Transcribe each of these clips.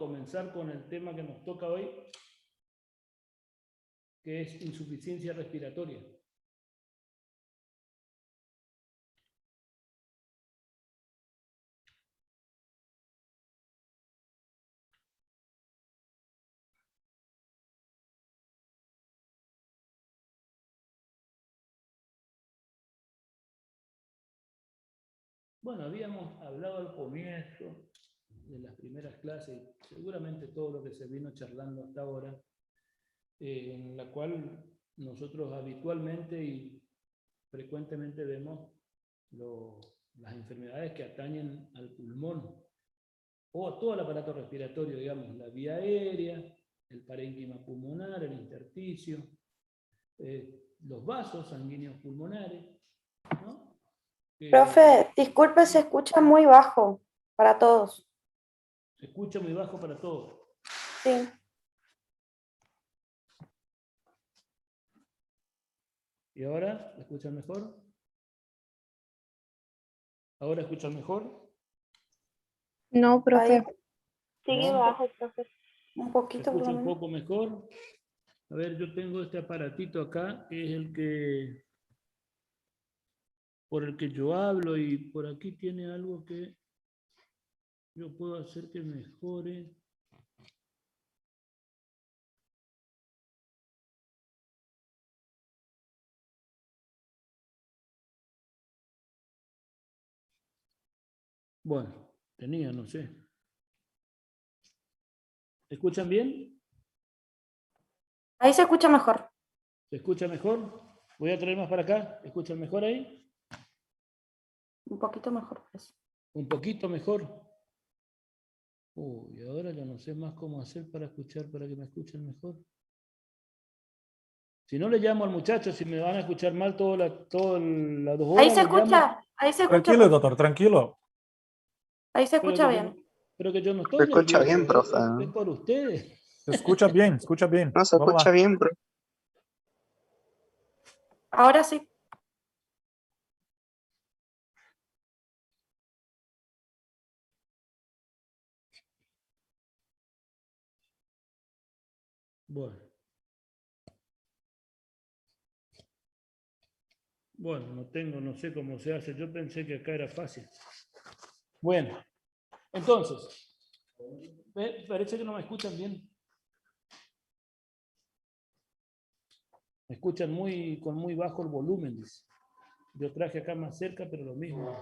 comenzar con el tema que nos toca hoy, que es insuficiencia respiratoria. Bueno, habíamos hablado al comienzo de las primeras clases, seguramente todo lo que se vino charlando hasta ahora, en la cual nosotros habitualmente y frecuentemente vemos las enfermedades que atañen al pulmón o a todo el aparato respiratorio, digamos, la vía aérea, el parénquima pulmonar, el intersticio, los vasos sanguíneos pulmonares, ¿no? Profe, disculpe, se escucha muy bajo para todos. Se escucha muy bajo para todos. Sí. ¿Y ahora? ¿Me escuchan mejor? ¿Ahora escuchan mejor? No, profe. Ahí, Sigue ¿No? bajo, profe. un ¿Se poquito por escucha lo un menos. poco mejor? A ver, yo tengo este aparatito acá, que es el que por el que yo hablo, y por aquí tiene algo que yo puedo hacer que mejore. Bueno, tenía, no sé. ¿Escuchan bien? Ahí se escucha mejor. ¿Se escucha mejor? Voy a traer más para acá. ¿Escuchan mejor ahí? Un poquito mejor. Pues. Un poquito mejor. Uy, ahora ya no sé más cómo hacer para escuchar, para que me escuchen mejor. Si no le llamo al muchacho, si me van a escuchar mal todas las 2 horas. Ahí se le llamo. escucha. Ahí se escucha. Tranquilo, doctor, tranquilo. Ahí se escucha bien. Pero que yo no estoy Se escucha nervioso, bien, profe. es por ustedes. Se escucha bien, escucha bien. No, se Vamos escucha lá. bien, profe. Ahora sí. Bueno. Bueno, no sé cómo se hace. Yo pensé que acá era fácil. Bueno, entonces, parece que no me escuchan bien. Me escuchan con muy bajo el volumen, dice. Yo traje acá más cerca, pero lo mismo.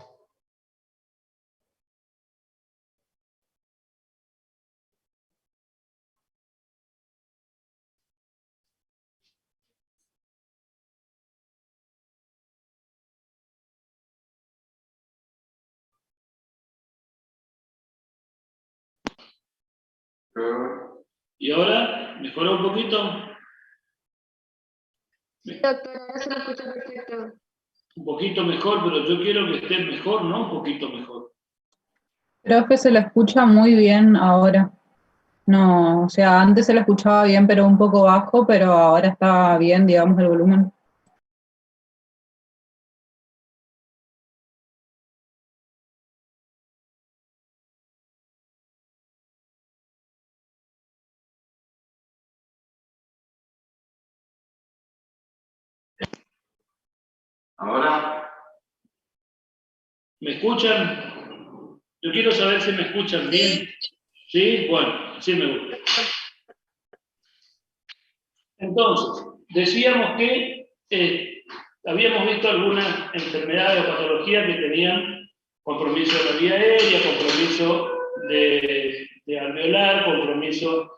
¿Y ahora? ¿Mejoró un poquito? Doctor, ahora se lo escucha perfecto. Un poquito mejor, pero yo quiero que esté mejor, no un poquito mejor. Profe, se lo escucha muy bien ahora. No, o sea, antes se lo escuchaba bien, pero un poco bajo, pero ahora está bien, digamos, el volumen. ¿Ahora? ¿Me escuchan? Yo quiero saber si me escuchan bien. ¿Sí? Bueno, sí me gusta. Entonces, decíamos que habíamos visto algunas enfermedades o patologías que tenían compromiso de la vía aérea, compromiso de alveolar, compromiso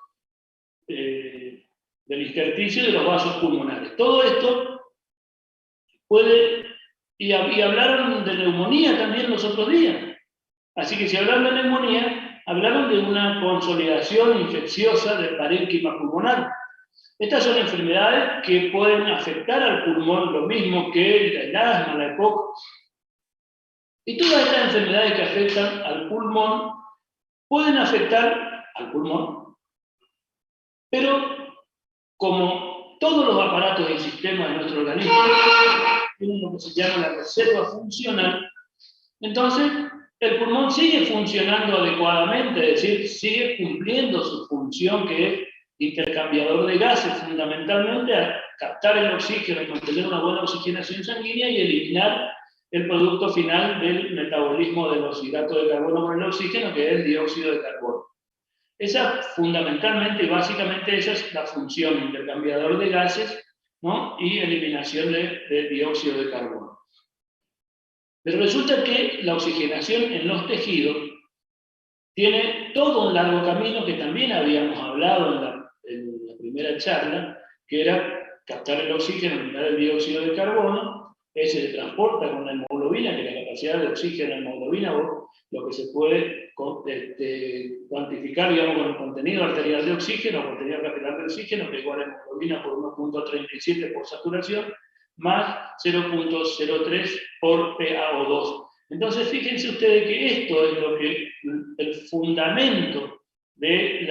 del intersticio y de los vasos pulmonares. Todo esto puede, y hablaron de neumonía también los otros días. Así que si hablan de neumonía, hablaron de una consolidación infecciosa del parénquima pulmonar. Estas son enfermedades que pueden afectar al pulmón, lo mismo que el asma, la EPOC. Y todas estas enfermedades que afectan al pulmón pueden afectar al pulmón, pero como todos los aparatos y sistemas de nuestro organismo tienen lo que se llama la reserva funcional, entonces el pulmón sigue funcionando adecuadamente, es decir, sigue cumpliendo su función que es intercambiador de gases, fundamentalmente a captar el oxígeno y mantener una buena oxigenación sanguínea y eliminar el producto final del metabolismo de los hidratos de carbono con el oxígeno, que es el dióxido de carbono. Esa fundamentalmente y básicamente esa es la función, intercambiador de gases, ¿no? Y eliminación de dióxido de carbono. Pero resulta que la oxigenación en los tejidos tiene todo un largo camino que también habíamos hablado en la primera charla, que era captar el oxígeno, eliminar el dióxido de carbono, ese se transporta con la hemoglobina, que la capacidad de oxígeno en la hemoglobina, lo que se puede cuantificar, digamos, con el contenido arterial de oxígeno, o contenido capilar de oxígeno, que es igual a hemoglobina por 1.37 por saturación, más 0.03 por PaO2. Entonces, fíjense ustedes que esto es lo que el fundamento del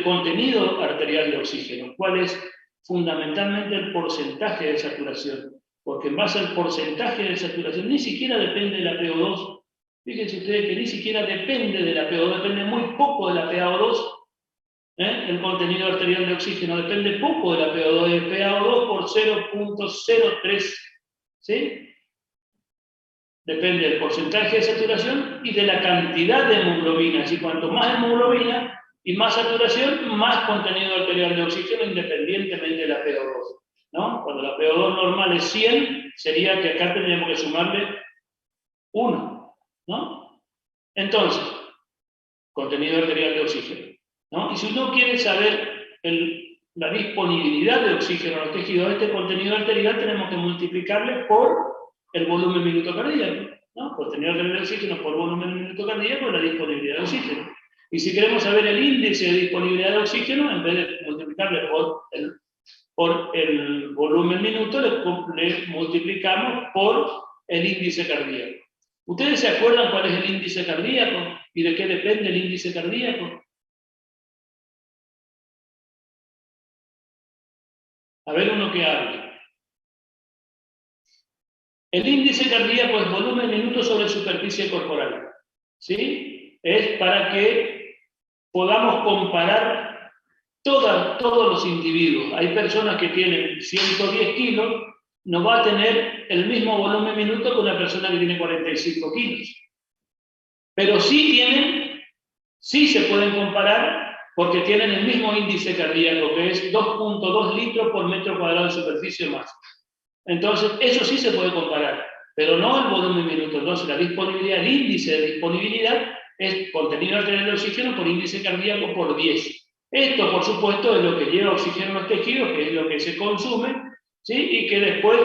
contenido arterial de oxígeno. ¿Cuál es fundamentalmente el porcentaje de saturación? Porque en base al porcentaje de saturación ni siquiera depende de la PO2. Fíjense ustedes que ni siquiera depende de la PO2, depende muy poco de la PaO2. El contenido arterial de oxígeno depende poco de la PO2, de PaO2 por 0.03. ¿Sí? Depende del porcentaje de saturación y de la cantidad de hemoglobina. Así, cuanto más hemoglobina y más saturación, más contenido arterial de oxígeno independientemente de la PO2. ¿No? Cuando la PO2 normal es 100, sería que acá tendríamos que sumarle 1. ¿No? Entonces, contenido arterial de oxígeno. ¿No? Y si uno quiere saber la disponibilidad de oxígeno en los tejidos, este contenido arterial tenemos que multiplicarle por el volumen minuto cardíaco, ¿no? Contenido arterial de oxígeno por volumen minuto cardíaco es la disponibilidad de oxígeno. Y si queremos saber el índice de disponibilidad de oxígeno, en vez de multiplicarle por el volumen minuto, le multiplicamos por el índice cardíaco. ¿Ustedes se acuerdan cuál es el índice cardíaco y de qué depende el índice cardíaco? A ver uno que hable. El índice cardíaco es volumen minuto sobre superficie corporal. ¿Sí? Es para que podamos comparar todos los individuos. Hay personas que tienen 110 kilos, no va a tener el mismo volumen minuto que una persona que tiene 45 kilos. Pero sí se pueden comparar porque tienen el mismo índice cardíaco, que es 2.2 litros por metro cuadrado de superficie o más. Entonces, eso sí se puede comparar, pero no el volumen minuto. Entonces, la disponibilidad, el índice de disponibilidad es contenido arterial de oxígeno por índice cardíaco por 10. Esto, por supuesto, es lo que lleva oxígeno a los tejidos, que es lo que se consume, ¿sí? Y que después,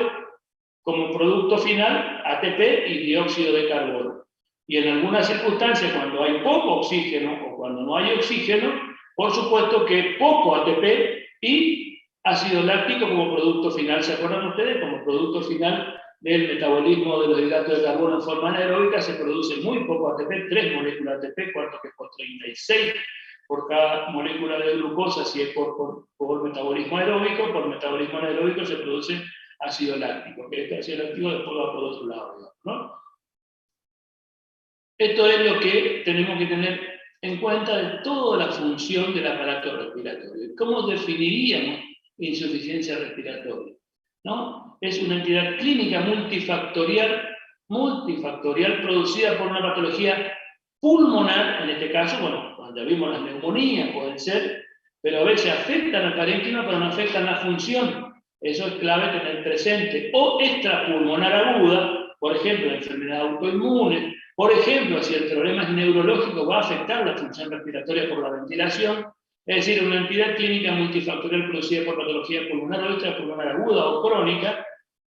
como producto final, ATP y dióxido de carbono. Y en algunas circunstancias, cuando hay poco oxígeno o cuando no hay oxígeno, por supuesto que poco ATP y ácido láctico como producto final. ¿Se acuerdan ustedes? Como producto final del metabolismo de los hidratos de carbono en forma anaeróbica se produce muy poco ATP, 3 moléculas de ATP, cuarto que es por 36 por cada molécula de glucosa, si es por metabolismo aeróbico. Por metabolismo anaeróbico se produce ácido láctico, que este ácido láctico después va por otro lado, ¿no? Esto es lo que tenemos que tener en cuenta de toda la función del aparato respiratorio. ¿Cómo definiríamos insuficiencia respiratoria? ¿No? Es una entidad clínica multifactorial producida por una patología pulmonar, en este caso, bueno, cuando ya vimos las neumonías, pueden ser, pero a veces afectan al parénquima, pero no afectan la función. Eso es clave tener presente. O extrapulmonar aguda, por ejemplo, la enfermedad autoinmune. Por ejemplo, si el problema es neurológico, va a afectar la función respiratoria por la ventilación. Es decir, una entidad clínica multifactorial producida por patología pulmonar o extrapulmonar aguda o crónica,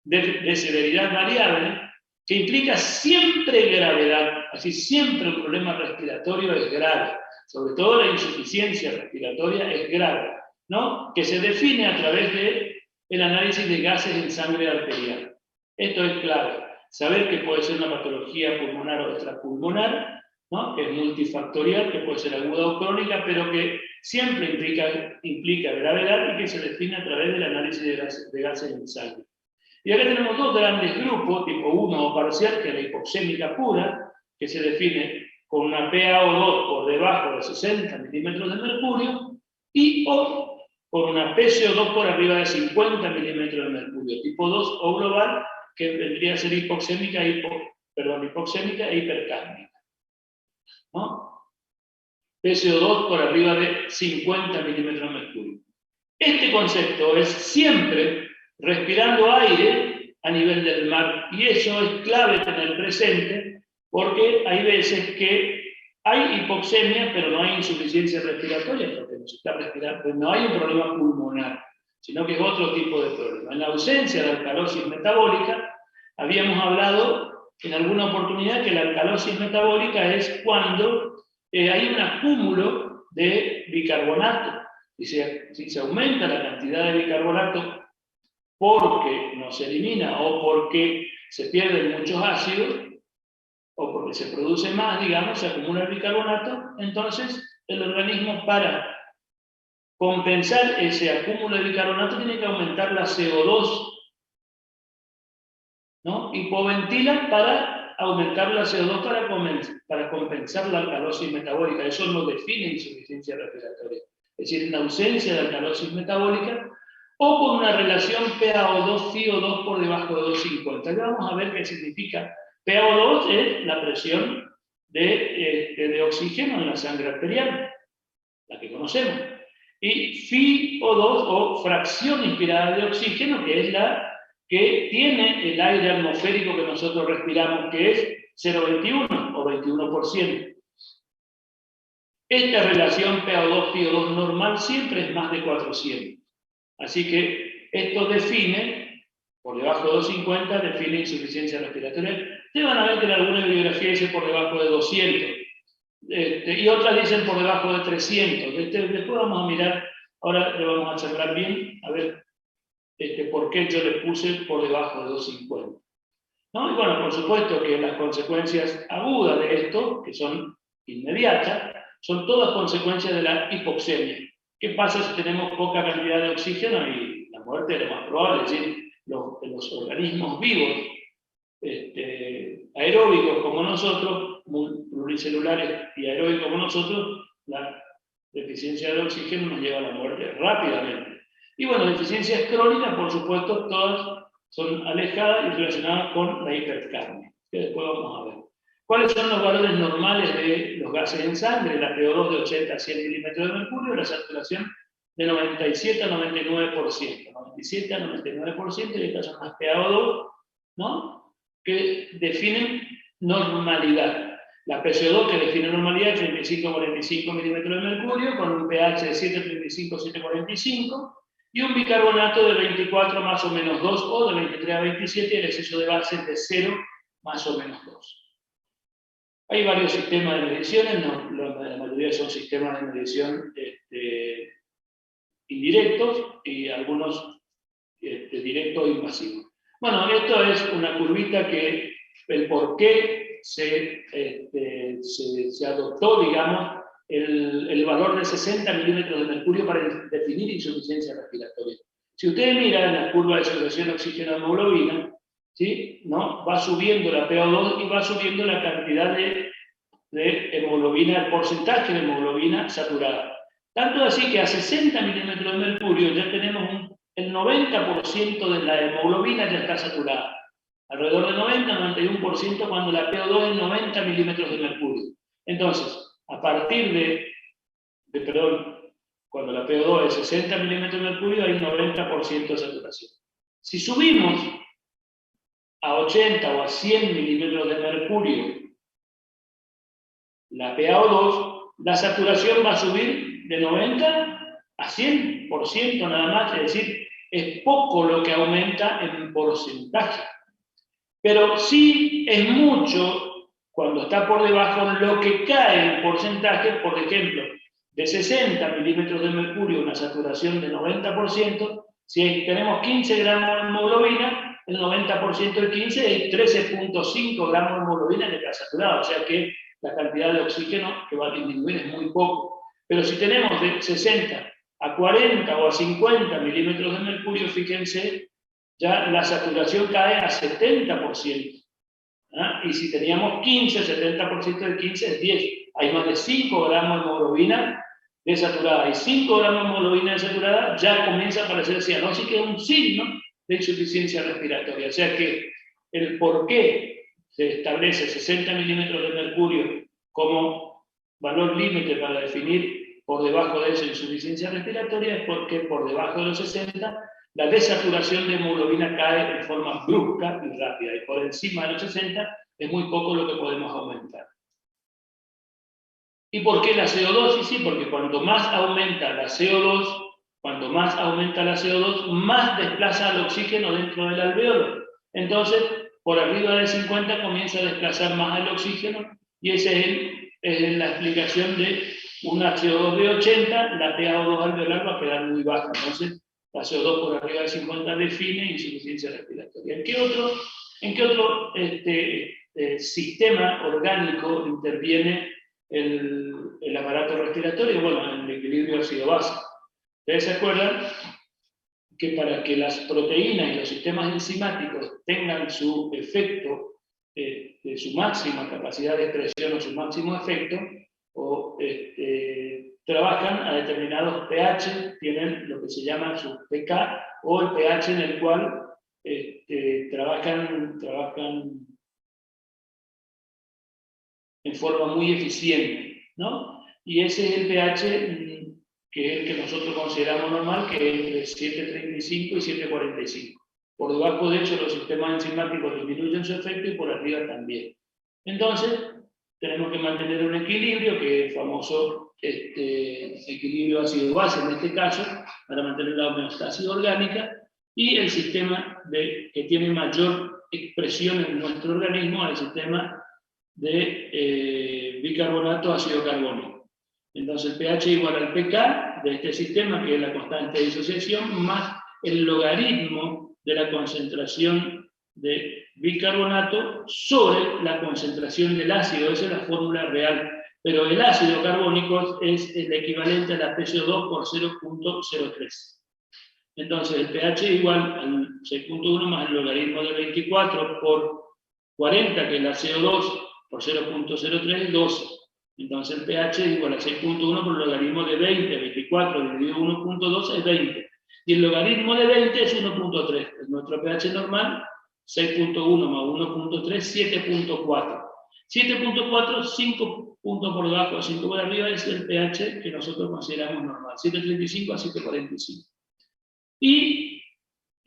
de severidad variable, que implica siempre gravedad. Así, siempre un problema respiratorio es grave. Sobre todo la insuficiencia respiratoria es grave, ¿no? Que se define a través del análisis de gases en sangre arterial. Esto es clave. Saber que puede ser una patología pulmonar o extrapulmonar, ¿no? Que es multifactorial, que puede ser aguda o crónica, pero que siempre implica gravedad y que se define a través del análisis de gases en sangre. Y acá tenemos dos grandes grupos, tipo 1 o parcial, que es la hipoxémica pura, que se define con una PaO2 por debajo de 60 milímetros de mercurio, y o con una PCO2 por arriba de 50 milímetros de mercurio, tipo 2 o global, que vendría a ser hipoxémica e hipercárnica, ¿no? PCO2 por arriba de 50 milímetros de mercurio. Este concepto es siempre respirando aire a nivel del mar, y eso es clave tener presente, porque hay veces que hay hipoxemia, pero no hay insuficiencia respiratoria, porque no se está respirando, pues no hay un problema pulmonar, sino que es otro tipo de problema. En la ausencia de alcalosis metabólica, habíamos hablado en alguna oportunidad que la alcalosis metabólica es cuando hay un acúmulo de bicarbonato. Si se aumenta la cantidad de bicarbonato porque no se elimina o porque se pierden muchos ácidos o porque se produce más, digamos, se acumula el bicarbonato, entonces el organismo, para compensar ese acúmulo de bicarbonato, tiene que aumentar la CO2, ¿no? Hipoventila para aumentar la CO2 para compensar la alcalosis metabólica. Eso no define insuficiencia respiratoria. Es decir, en ausencia de alcalosis metabólica o con una relación PaO2-FiO2 por debajo de 2,50. Ya vamos a ver qué significa. PaO2 es la presión de oxígeno en la sangre arterial, la que conocemos. Y FiO2 o fracción inspirada de oxígeno, que es la que tiene el aire atmosférico que nosotros respiramos, que es 0,21 o 21%. Esta relación PaO2-FiO2 normal siempre es más de 400. Así que esto define, por debajo de 250, define insuficiencia respiratoria. Ustedes van a ver que en alguna bibliografía dice por debajo de 200, y otras dicen por debajo de 300. Después vamos a mirar, ahora le vamos a charlar bien, a ver por qué yo le puse por debajo de 250. ¿No? Y bueno, por supuesto que las consecuencias agudas de esto, que son inmediatas, son todas consecuencias de la hipoxemia. ¿Qué pasa si tenemos poca cantidad de oxígeno? Y la muerte es lo más probable, es decir, los organismos vivos, aeróbicos como nosotros, pluricelulares y aeróbicos como nosotros, la deficiencia de oxígeno nos lleva a la muerte rápidamente. Y bueno, deficiencias crónicas, por supuesto, todas son alejadas y relacionadas con la hipercarnia, que después vamos a ver. ¿Cuáles son los valores normales de los gases en sangre? La PO2 de 80 a 100 milímetros de mercurio, la saturación de 97 a 99%. 97 a 99%, y estas son las PaO2, ¿no? Que definen normalidad. La PCO2, que define normalidad, 35 a 45 milímetros de mercurio, con un pH de 7,35 a 7,45, y un bicarbonato de 24 más o menos 2, o de 23 a 27, y el exceso de bases de 0 más o menos 2. Hay varios sistemas de mediciones, la mayoría son sistemas de medición indirectos y algunos directos invasivos. Bueno, esto es una curvita que el por qué se adoptó, digamos, el valor de 60 milímetros de mercurio para definir insuficiencia respiratoria. Si ustedes miran la curva de saturación de oxígeno-hemoglobina, ¿sí? ¿No? Va subiendo la PaO2 y va subiendo la cantidad de hemoglobina, el porcentaje de hemoglobina saturada. Tanto así que a 60 milímetros de mercurio ya tenemos el 90% de la hemoglobina ya está saturada. Alrededor de 90-91% cuando la PaO2 es 90 milímetros de mercurio. Entonces, a partir cuando la PaO2 es 60 milímetros de mercurio hay 90% de saturación. Si subimos a 80 o a 100 milímetros de mercurio la PaO2, la saturación va a subir de 90 a 100% nada más, es decir, es poco lo que aumenta en porcentaje. Pero sí es mucho cuando está por debajo lo que cae en porcentaje, por ejemplo, de 60 milímetros de mercurio, una saturación de 90%, si tenemos 15 gramos de hemoglobina, el 90% de 15 es 13,5 gramos de hemoglobina que está saturada, o sea que la cantidad de oxígeno que va a disminuir es muy poco. Pero si tenemos de 60 a 40 o a 50 milímetros de mercurio, fíjense ya la saturación cae a 70%. ¿Ah? Y si teníamos 15, 70% de 15 es 10. Hay más de 5 gramos de hemoglobina desaturada. Y 5 gramos de hemoglobina desaturada ya comienza a aparecer cianosis, que es un signo de insuficiencia respiratoria. O sea que el por qué se establece 60 milímetros de mercurio como valor límite para definir por debajo de esa insuficiencia respiratoria es porque por debajo de los 60 la desaturación de hemoglobina cae en forma brusca y rápida, y por encima de los 60 es muy poco lo que podemos aumentar. ¿Y por qué la CO2? Sí, porque cuanto más aumenta la CO2, más desplaza al oxígeno dentro del alveolo. Entonces, por arriba de 50 comienza a desplazar más el oxígeno, y esa es la explicación de una CO2 de 80, la PaO2 alveolar va a quedar muy baja. Entonces, la CO2 por arriba de 50 define insuficiencia respiratoria. ¿En qué otro sistema orgánico interviene el aparato respiratorio? Bueno, en el equilibrio ácido-base. ¿Ustedes se acuerdan que para que las proteínas y los sistemas enzimáticos tengan su efecto, su máxima capacidad de expresión o su máximo efecto, trabajan a determinados pH, tienen lo que se llama su pK, o el pH en el cual trabajan en forma muy eficiente, ¿no? Y ese es el pH que es el que nosotros consideramos normal, que es entre 7.35 y 7.45. Por debajo de eso los sistemas enzimáticos disminuyen su efecto y por arriba también. Entonces, tenemos que mantener un equilibrio, que es el famoso equilibrio ácido-base en este caso, para mantener la homeostasis orgánica, y el sistema que tiene mayor expresión en nuestro organismo es el sistema de bicarbonato ácido carbónico. Entonces el pH igual al pK de este sistema, que es la constante de disociación, más el logaritmo de la concentración de bicarbonato sobre la concentración del ácido. Esa es la fórmula real. Pero el ácido carbónico es el equivalente a la PCO2 por 0.03. Entonces el pH igual al 6.1 más el logaritmo de 24 por 40, que es la CO2, por 0.03 es 12. Entonces el pH es igual a 6.1 por el logaritmo de 20, 24 dividido 1.2 es 20. Y el logaritmo de 20 es 1.3. Es nuestro pH normal, 6.1 más 1.3, 7.4. 7.4, 5 puntos por debajo, 5 por arriba, es el pH que nosotros consideramos normal, 7.35 a 7.45. Y,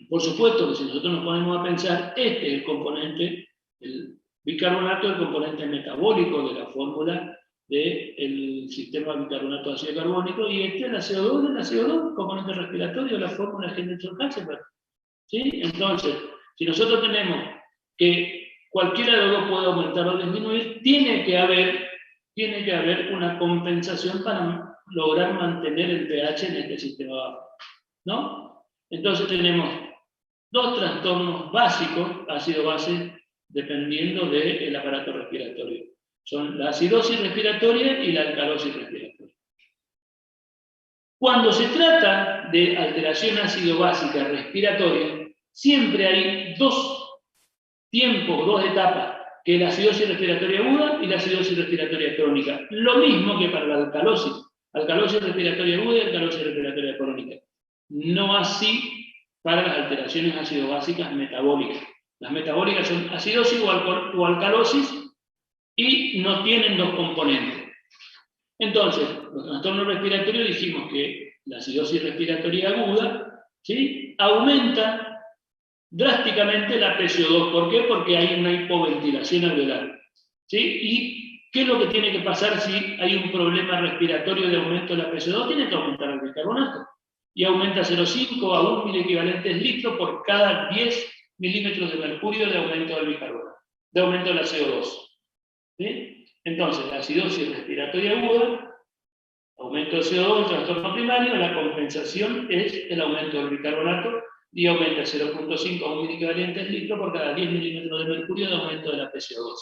por supuesto, que si nosotros nos ponemos a pensar, este es el componente, el bicarbonato, el componente metabólico de la fórmula del sistema bicarbonato ácido carbónico, y este es la CO2, componente respiratorio, la fórmula de Henderson-Hasselbalch. ¿Sí? Entonces, si nosotros tenemos que cualquiera de los dos puede aumentar o disminuir, tiene que haber una compensación para lograr mantener el pH en este sistema bajo, ¿no? Entonces tenemos dos trastornos básicos, ácido-base, dependiendo del aparato respiratorio. Son la acidosis respiratoria y la alcalosis respiratoria. Cuando se trata de alteración ácido-básica respiratoria, siempre hay dos tiempos, dos etapas, que es la acidosis respiratoria aguda y la acidosis respiratoria crónica. Lo mismo que para la alcalosis respiratoria aguda y alcalosis respiratoria crónica. No así para las alteraciones ácido-básicas metabólicas. Las metabólicas son acidosis o alcalosis y no tienen dos componentes. Entonces, los trastornos respiratorios dijimos que la acidosis respiratoria aguda, ¿sí?, aumenta drásticamente la PCO2. ¿Por qué? Porque hay una hipoventilación alveolar. ¿Sí? ¿Y qué es lo que tiene que pasar si hay un problema respiratorio de aumento de la PCO2? Tiene que aumentar el bicarbonato. Y aumenta 0,5 a 1 miliequivalentes litro por cada 10 milímetros de mercurio de aumento del bicarbonato, de aumento de la CO2. ¿Sí? Entonces, la acidosis respiratoria aguda, aumento de CO2, el trastorno primario, la compensación es el aumento del bicarbonato y aumenta 0,5 a 1 miliequivalentes litro por cada 10 milímetros de mercurio de aumento de la PCO2.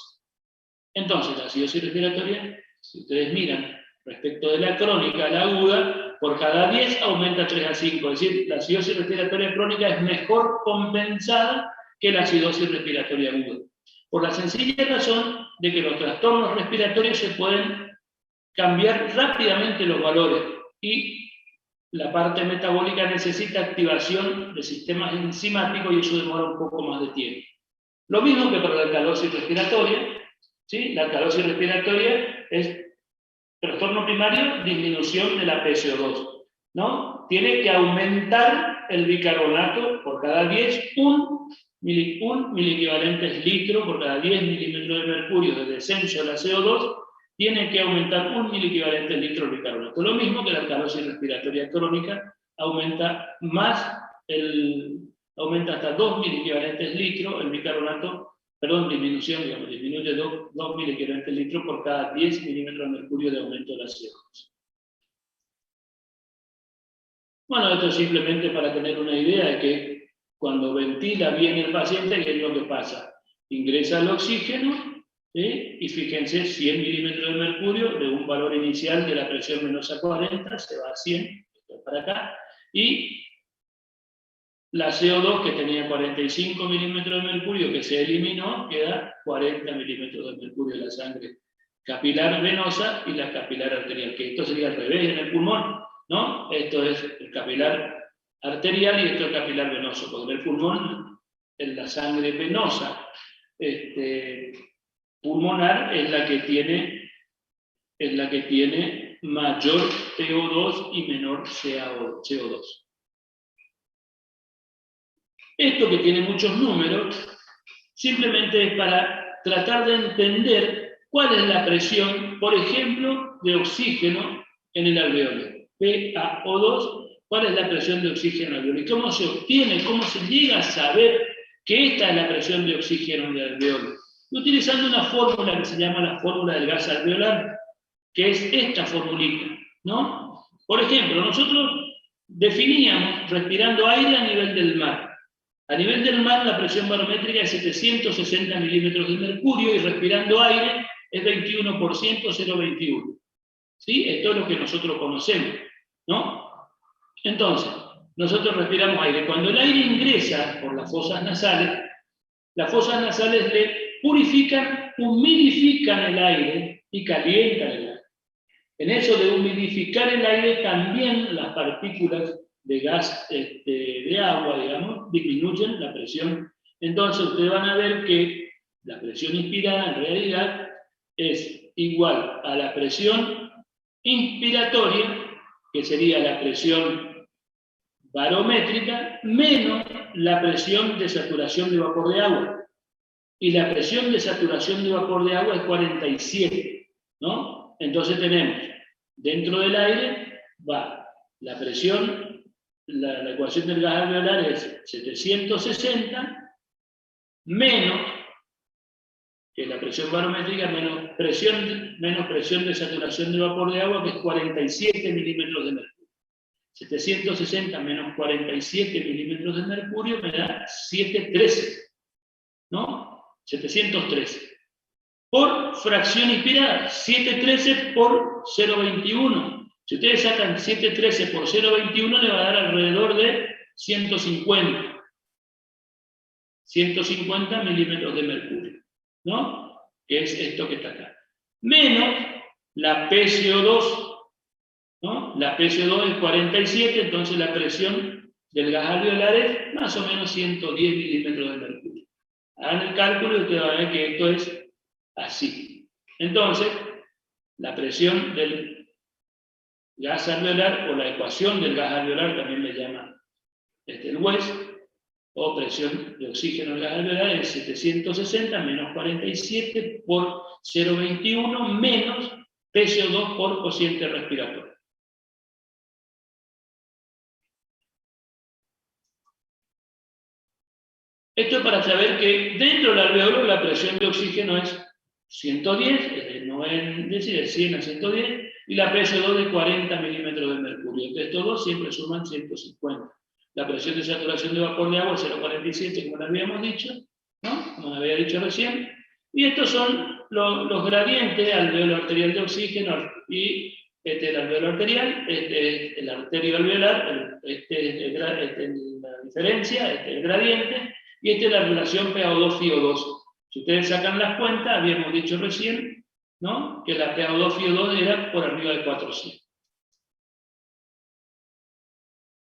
Entonces, la acidosis respiratoria, si ustedes miran respecto de la crónica a la aguda, por cada 10 aumenta 3 a 5. Es decir, la acidosis respiratoria crónica es mejor compensada que la acidosis respiratoria aguda. Por la sencilla razón de que los trastornos respiratorios se pueden cambiar rápidamente los valores y la parte metabólica necesita activación de sistemas enzimáticos y eso demora un poco más de tiempo. Lo mismo que para la alcalosis respiratoria, ¿sí? La alcalosis respiratoria es trastorno primario, disminución de la PCO2, ¿no? Tiene que aumentar el bicarbonato por cada 10, un miliequivalentes litro por cada 10 milímetros de mercurio de descenso de la CO2, tiene que aumentar 1 miliequivalente litro de bicarbonato. Lo mismo que la alcalosis respiratoria crónica, aumenta hasta 2 miliequivalentes litro el bicarbonato, perdón, disminución, digamos, disminuye 2 miliequivalentes litro por cada 10 milímetros de mercurio de aumento de la CO2. Bueno, esto es simplemente para tener una idea de que cuando ventila bien el paciente, ¿qué es lo que pasa? Ingresa el oxígeno, ¿sí? Y fíjense, 100 milímetros de mercurio, de un valor inicial de la presión menos a 40, se va a 100, esto es para acá, y la CO2 que tenía 45 milímetros de mercurio, que se eliminó, queda 40 milímetros de mercurio en la sangre capilar venosa y la capilar arterial, que esto sería al revés en el pulmón, ¿no? Esto es el capilar arterial y esto es el capilar venoso, porque en el pulmón, en la sangre venosa pulmonar es la que tiene mayor PO2 y menor CO2. Esto que tiene muchos números, simplemente es para tratar de entender cuál es la presión, por ejemplo, de oxígeno en el alveolo. PaO2, cuál es la presión de oxígeno alveolo y cómo se obtiene, cómo se llega a saber que esta es la presión de oxígeno en el alveolo. Utilizando una fórmula que se llama la fórmula del gas alveolar, que es esta formulita, ¿no? Por ejemplo, nosotros definíamos respirando aire a nivel del mar. A nivel del mar la presión barométrica es 760 milímetros de mercurio y respirando aire es 21%, 0,21. ¿Sí? Esto es lo que nosotros conocemos, ¿no? Entonces, nosotros respiramos aire. Cuando el aire ingresa por las fosas nasales le purifican, humidifican el aire y calientan el aire. En eso de humidificar el aire también las partículas de gas de agua, digamos, disminuyen la presión. Entonces ustedes van a ver que la presión inspirada en realidad es igual a la presión inspiratoria, que sería la presión barométrica, menos la presión de saturación de vapor de agua. Y la presión de saturación de vapor de agua es 47, ¿no? Entonces tenemos, dentro del aire, va la presión, la ecuación del gas alveolar es 760 menos, que es la presión barométrica, menos presión de saturación de vapor de agua, que es 47 milímetros de mercurio. 760 menos 47 milímetros de mercurio me da 713, ¿no? 713. Por fracción inspirada, 713 por 0,21. Si ustedes sacan 713 por 0,21 le va a dar alrededor de 150. 150 milímetros de mercurio, ¿no? Que es esto que está acá. Menos la PCO2, ¿no? La PCO2 es 47, entonces la presión del gas alveolar es más o menos 110 milímetros de mercurio. Hagan el cálculo y ustedes van a ver que esto es así. Entonces, la presión del gas alveolar, o la ecuación del gas alveolar, también le llama el WES, o presión de oxígeno del gas alveolar, es 760 menos 47 por 0,21 menos PCO2 por cociente respiratorio. Esto es para saber que dentro del alveolo la presión de oxígeno es 110, es decir, 100 a 110, y la PCO2 de 40 milímetros de mercurio. Entonces estos dos siempre suman 150. La presión de saturación de vapor de agua es 0,47, como lo habíamos dicho, ¿no? Como había dicho recién. Y estos son los gradientes alveolo arterial de oxígeno y este es el alveolo arterial, este es el arterio alveolar, este es la diferencia, este es el gradiente, y esta es la relación PaO2-FiO2. Si ustedes sacan las cuentas, habíamos dicho recién, ¿no?, que la PaO2-FiO2 era por arriba de 400.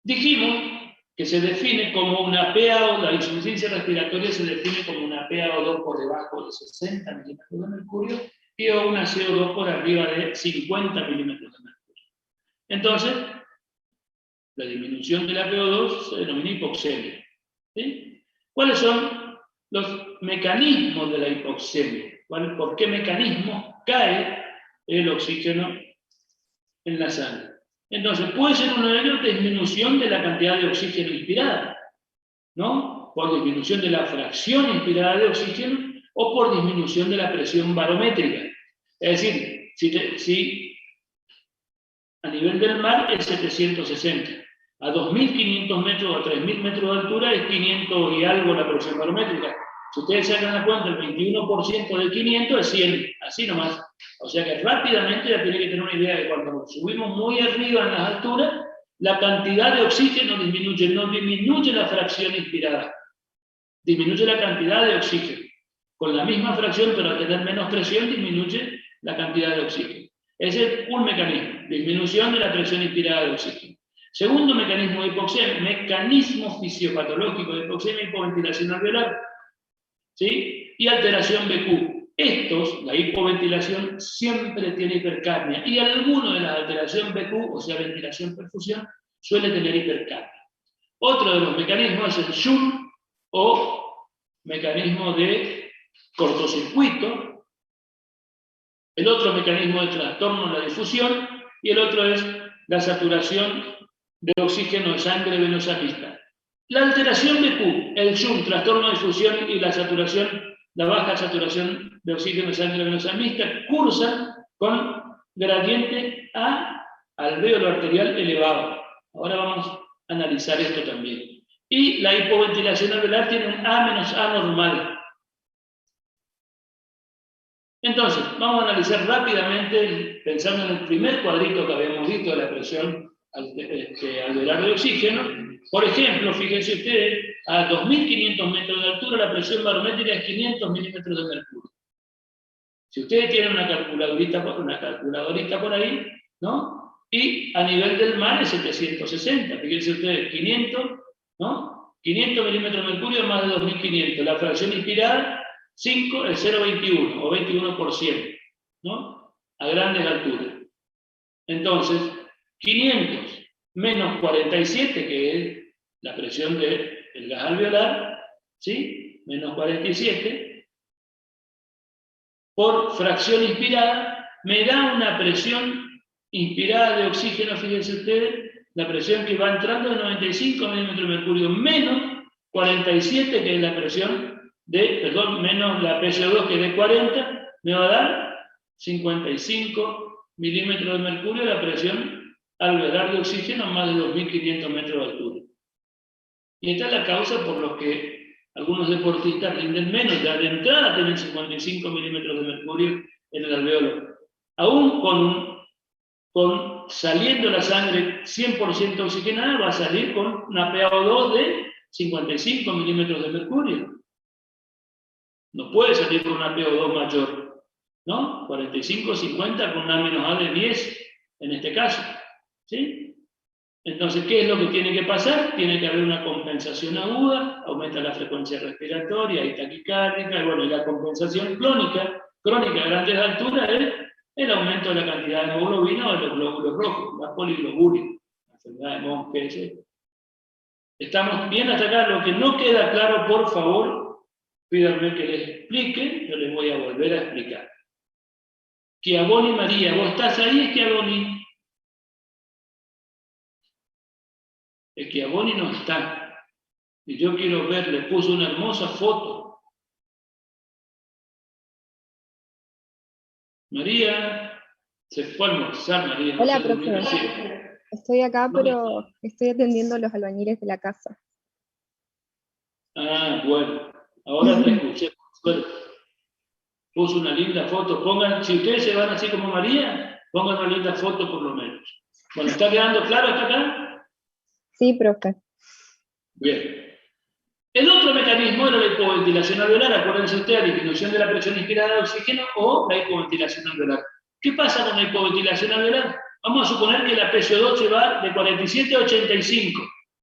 Dijimos que se define como una PaO, la insuficiencia respiratoria se define como una PaO2 por debajo de 60 milímetros de mercurio y una CO2 por arriba de 50 milímetros de mercurio. Entonces, la disminución de la PaO2 se denomina hipoxemia. ¿Sí? ¿Cuáles son los mecanismos de la hipoxemia? ¿Por qué mecanismo cae el oxígeno en la sangre? Entonces, puede ser uno de ellos disminución de la cantidad de oxígeno inspirada, ¿no? Por disminución de la fracción inspirada de oxígeno o por disminución de la presión barométrica. Es decir, si a nivel del mar es 760, a 2.500 metros o a 3.000 metros de altura es 500 y algo la presión barométrica. Si ustedes sacan la cuenta, el 21% de 500 es 100, así nomás. O sea que rápidamente ya tienen que tener una idea de cuando subimos muy arriba en las alturas, la cantidad de oxígeno disminuye, no disminuye la fracción inspirada, disminuye la cantidad de oxígeno. Con la misma fracción, pero al tener menos presión, disminuye la cantidad de oxígeno. Ese es un mecanismo, disminución de la presión inspirada de oxígeno. Segundo mecanismo de hipoxemia, mecanismo fisiopatológico de hipoxemia, hipoventilación alveolar, ¿sí? Y alteración BQ. Estos, la hipoventilación, siempre tiene hipercapnia, y alguno de las alteraciones BQ, o sea, ventilación-perfusión, suele tener hipercapnia. Otro de los mecanismos es el Shunt, o mecanismo de cortocircuito. El otro mecanismo de trastorno de la difusión, y el otro es la saturación de oxígeno de sangre venosa mixta. La alteración BQ, el Shunt, trastorno de difusión, y la saturación, la baja saturación de oxígeno de sangre venosa mixta, cursan con gradiente a alvéolo arterial elevado. Ahora vamos a analizar esto también. Y la hipoventilación alveolar tiene un A-A normal. Entonces, vamos a analizar rápidamente, pensando en el primer cuadrito que habíamos visto de la presión alveolar de oxígeno. Por ejemplo, fíjense ustedes, a 2.500 metros de altura la presión barométrica es 500 milímetros de mercurio. Si ustedes tienen una calculadorita por ahí, ¿no? Y a nivel del mar es 760, fíjense ustedes, 500, ¿no? 500 milímetros de mercurio es más de 2.500. La fracción inspirada, 5 es 0,21 o 21%, ¿no? A grandes alturas. Entonces, 500 menos 47, que es la presión del gas alveolar, ¿sí? Menos 47, por fracción inspirada, me da una presión inspirada de oxígeno, fíjense ustedes, la presión que va entrando de 95 milímetros de mercurio, menos 47, que es la presión menos la PCO2, que es de 40, me va a dar 55 milímetros de mercurio la presión alveolar de oxígeno a más de 2.500 metros de altura. Y esta es la causa por la que algunos deportistas rinden menos. Ya de entrada tienen 55 milímetros de mercurio en el alveolo. Aún con saliendo la sangre 100% oxigenada, va a salir con una PaO2 de 55 milímetros de mercurio. No puede salir con una PaO2 mayor, ¿no? 45, 50 con una -A de 10 en este caso. ¿Sí? Entonces, ¿qué es lo que tiene que pasar? Tiene que haber una compensación aguda, aumenta la frecuencia respiratoria y taquicárdica, y bueno, y la compensación crónica a grandes alturas es el aumento de la cantidad de hemoglobina o de los glóbulos rojos, la poligloburia, la enfermedad de Mohs, que es. ¿Estamos bien hasta acá? Lo que no queda claro, por favor, pídanme que les explique, yo les voy a volver a explicar. Chiavoni María, ¿vos estás ahí, Chiavoni? Chiavoni no está. Y yo quiero ver, le puso una hermosa foto. María, se fue a almorzar, María. Hola, profe. Estoy acá, pero estoy atendiendo a los albañiles de la casa. Ah, bueno. Ahora te escuché. Bueno, puso una linda foto. Pongan, si ustedes se van así como María, Pongan una linda foto por lo menos. Bueno, ¿está quedando claro hasta acá? Sí, profe. Bien. El otro mecanismo era la hipoventilación alveolar. Acuérdense ustedes, disminución de la presión inspirada de oxígeno o la hipoventilación alveolar. ¿Qué pasa con la hipoventilación alveolar? Vamos a suponer que la PCO2 se va de 47 a 85,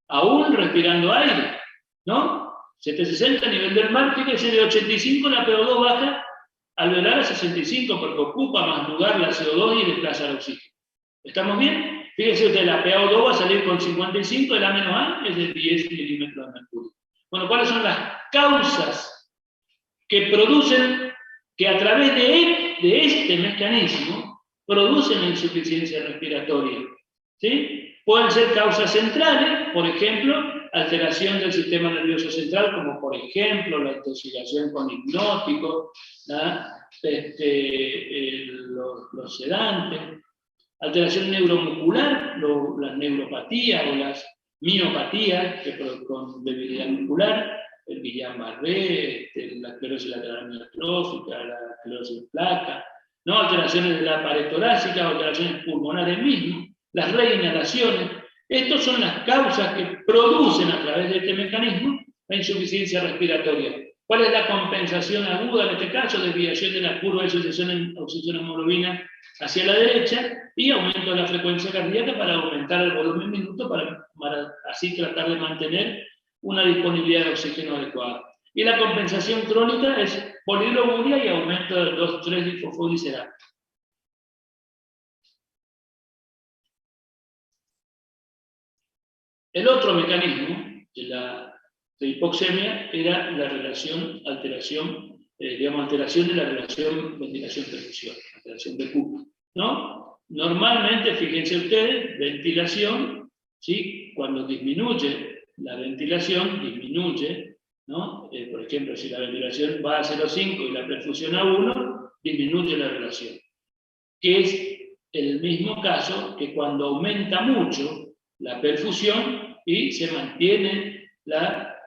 aún respirando aire, ¿no? 760 a nivel del mar, fíjense, de 85 la PO2 baja alveolar a 65 porque ocupa más lugar la CO2 y desplaza el oxígeno. ¿Estamos bien? Fíjense ustedes, la PO2 va a salir con 55, el A-A es de 10 milímetros de mercurio. Bueno, ¿cuáles son las causas que producen, que a través de este mecanismo, producen la insuficiencia respiratoria? ¿Sí? Pueden ser causas centrales, por ejemplo, alteración del sistema nervioso central, como por ejemplo la intoxicación con hipnóticos, los sedantes, alteración neuromuscular, las neuropatías o las miopatías con debilidad muscular, el Guillain-Barré, la esclerosis lateral amiotrófica, la esclerosis en placa, ¿no? Alteraciones de la pared torácica, alteraciones pulmonares mismas, las reinhalaciones. Estas son las causas que producen a través de este mecanismo la insuficiencia respiratoria. ¿Cuál es la compensación aguda en este caso? Desviación de la curva de sucesión en oxígeno-hemoglobina hacia la derecha y aumento de la frecuencia cardíaca para aumentar el volumen minuto para así tratar de mantener una disponibilidad de oxígeno adecuada. Y la compensación crónica es polidroguria y aumento del 2,3-difosfodiceral. El otro mecanismo de hipoxemia era la alteración de la relación ventilación-perfusión, alteración de Q, ¿no? Normalmente, fíjense ustedes, ventilación, ¿sí? Cuando disminuye la ventilación, disminuye, ¿no? Por ejemplo, si la ventilación va a 0,5 y la perfusión a 1, disminuye la relación. Que es el mismo caso que cuando aumenta mucho la perfusión y se mantiene la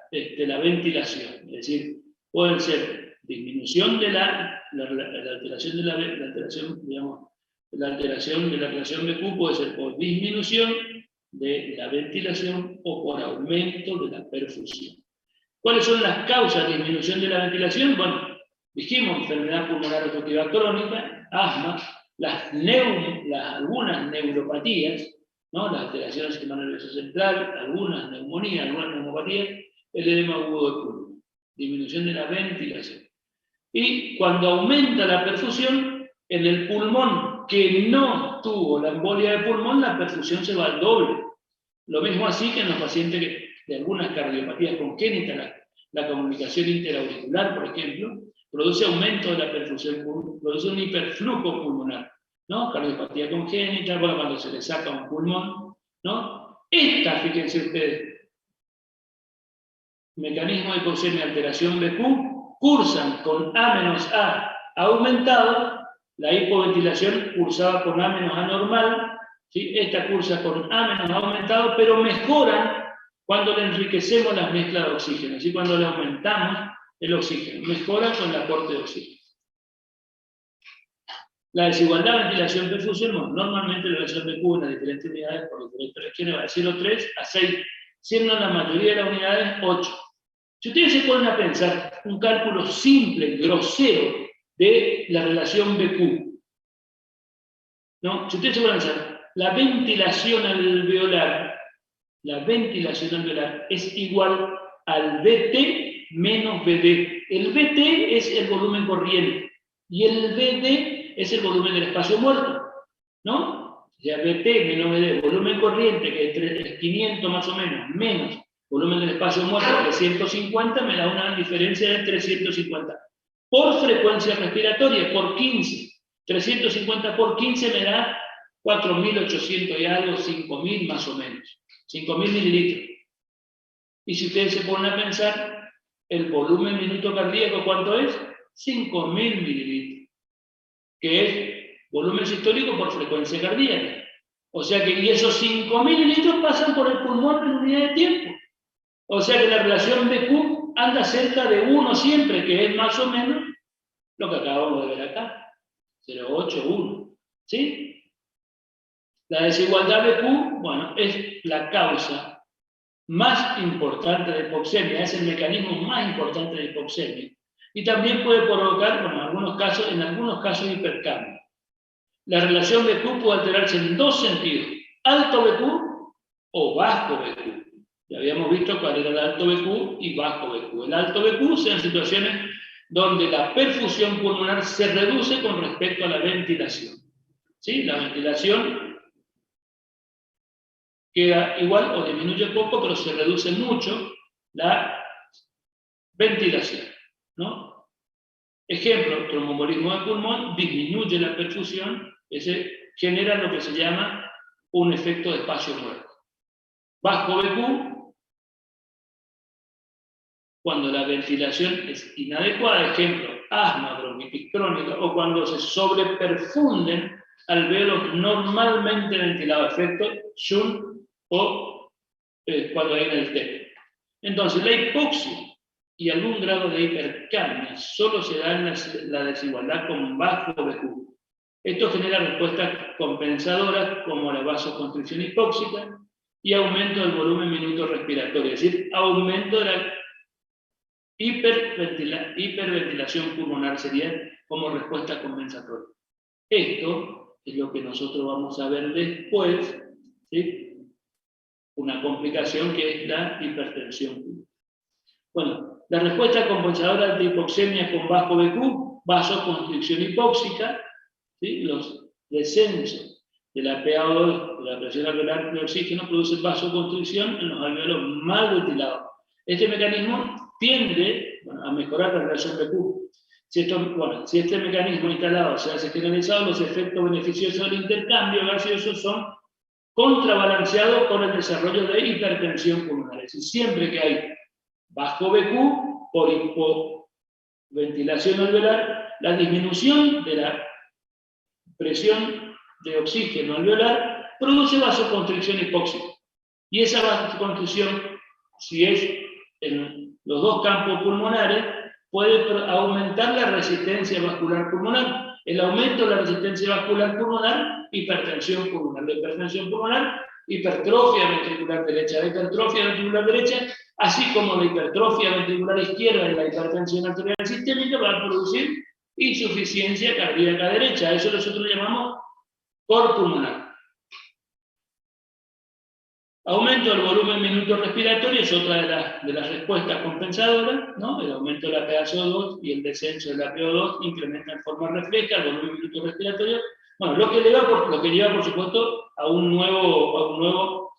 ventilación. Es decir, pueden ser disminución de la alteración de la relación de Q, puede ser por disminución de la ventilación o por aumento de la perfusión. ¿Cuáles son las causas de disminución de la ventilación? Bueno, dijimos enfermedad pulmonar obstructiva crónica, asma, algunas neuropatías, ¿no? Las alteraciones del sistema nervioso central, algunas neumonías, algunas neumopatías, el edema agudo de pulmón, disminución de la ventilación. Y cuando aumenta la perfusión, en el pulmón que no tuvo la embolia de pulmón, la perfusión se va al doble. Lo mismo así que en los pacientes de algunas cardiopatías congénitas, la comunicación interauricular, por ejemplo, produce aumento de la perfusión, produce un hiperflujo pulmonar, ¿no? Cardiopatía congénita, bueno, cuando se le saca un pulmón, ¿no? Fíjense ustedes, mecanismo de hipoxemia, alteración de Q, cursan con A-A aumentado, la hipoventilación cursaba con A-A normal, ¿sí? Esta cursa con A- aumentado, pero mejoran cuando le enriquecemos las mezclas de oxígeno, ¿sí? Cuando le aumentamos el oxígeno, mejora con el aporte de oxígeno. La desigualdad ventilación-perfusión, normalmente la relación de Q en las diferentes unidades por diferentes regiones va de 0,3 a 6, siendo la mayoría de las unidades 8. Si ustedes se ponen a pensar un cálculo simple, grosero, de la relación BQ, ¿no? Si ustedes se ponen a pensar, la ventilación alveolar es igual al BT menos BD. El BT es el volumen corriente y el BD es el volumen del espacio muerto, ¿no? O sea, BT menos BD, volumen corriente, que es 500 más o menos volumen del espacio muerto, 350, me da una diferencia de 350. Por frecuencia respiratoria, por 15. 350 por 15 me da 4.800 y algo, 5.000 más o menos. 5.000 mililitros. Y si ustedes se ponen a pensar, el volumen minuto cardíaco, ¿cuánto es? 5.000 mililitros. Que es volumen sistólico por frecuencia cardíaca. O sea que, y esos 5.000 mililitros pasan por el pulmón en unidad de tiempo. O sea que la relación BQ anda cerca de 1 siempre, que es más o menos lo que acabamos de ver acá. 0,8, 1. ¿Sí? La desigualdad de Q, bueno, es la causa más importante de hipoxemia, es el mecanismo más importante de hipoxemia. Y también puede provocar, bueno, en algunos casos hipercambio. La relación BQ puede alterarse en dos sentidos, alto BQ o bajo BQ. Ya habíamos visto cuál era el alto BQ y bajo BQ. El alto BQ son situaciones donde la perfusión pulmonar se reduce con respecto a la ventilación. ¿Sí? La ventilación queda igual o disminuye poco, pero se reduce mucho la ventilación, ¿no? Ejemplo, tromboembolismo de pulmón disminuye la perfusión, ese genera lo que se llama un efecto de espacio muerto. Bajo BQ, cuando la ventilación es inadecuada, ejemplo, asma, bronquitis crónica, o cuando se sobreperfunden alveolos normalmente ventilados, efecto Shunt o cuando hay en el TEP. Entonces, la hipoxia y algún grado de hipercapnia solo se da en la desigualdad con bajo BQ. Esto genera respuestas compensadoras como la vasoconstricción hipóxica y aumento del volumen minuto respiratorio, es decir, aumento de la hiperventilación pulmonar sería como respuesta compensatoria. Esto es lo que nosotros vamos a ver después, ¿sí? Una complicación que es la hipertensión. Bueno, la respuesta compensadora de hipoxemia con bajo BQ, vasoconstricción hipóxica, ¿sí? Los descensos de la PaO2, de la presión alveolar de oxígeno, producen vasoconstricción en los alveolos mal ventilados. Este mecanismo tiende a mejorar la relación BQ. Si este mecanismo instalado se hace generalizado, los efectos beneficiosos del intercambio gaseoso son contrabalanceados con el desarrollo de hipertensión pulmonar. Es decir, siempre que hay bajo BQ por hipoventilación alveolar, la disminución de la presión de oxígeno alveolar produce vasoconstricción hipóxica. Y esa vasoconstricción, si es en los dos campos pulmonares, puede aumentar la resistencia vascular pulmonar. El aumento de la resistencia vascular pulmonar, hipertensión pulmonar. La hipertensión pulmonar, hipertrofia ventricular derecha. La hipertrofia ventricular derecha, así como la hipertrofia ventricular izquierda y la hipertensión arterial sistémica, va a producir insuficiencia cardíaca derecha. Eso nosotros llamamos cor pulmonar. Aumento del volumen minuto respiratorio es otra de las respuestas compensadoras, ¿no? El aumento de la PaO2 y el descenso de la PO2 incrementa en forma refleja el volumen minuto respiratorio. Bueno, lo que lleva por supuesto a un nuevo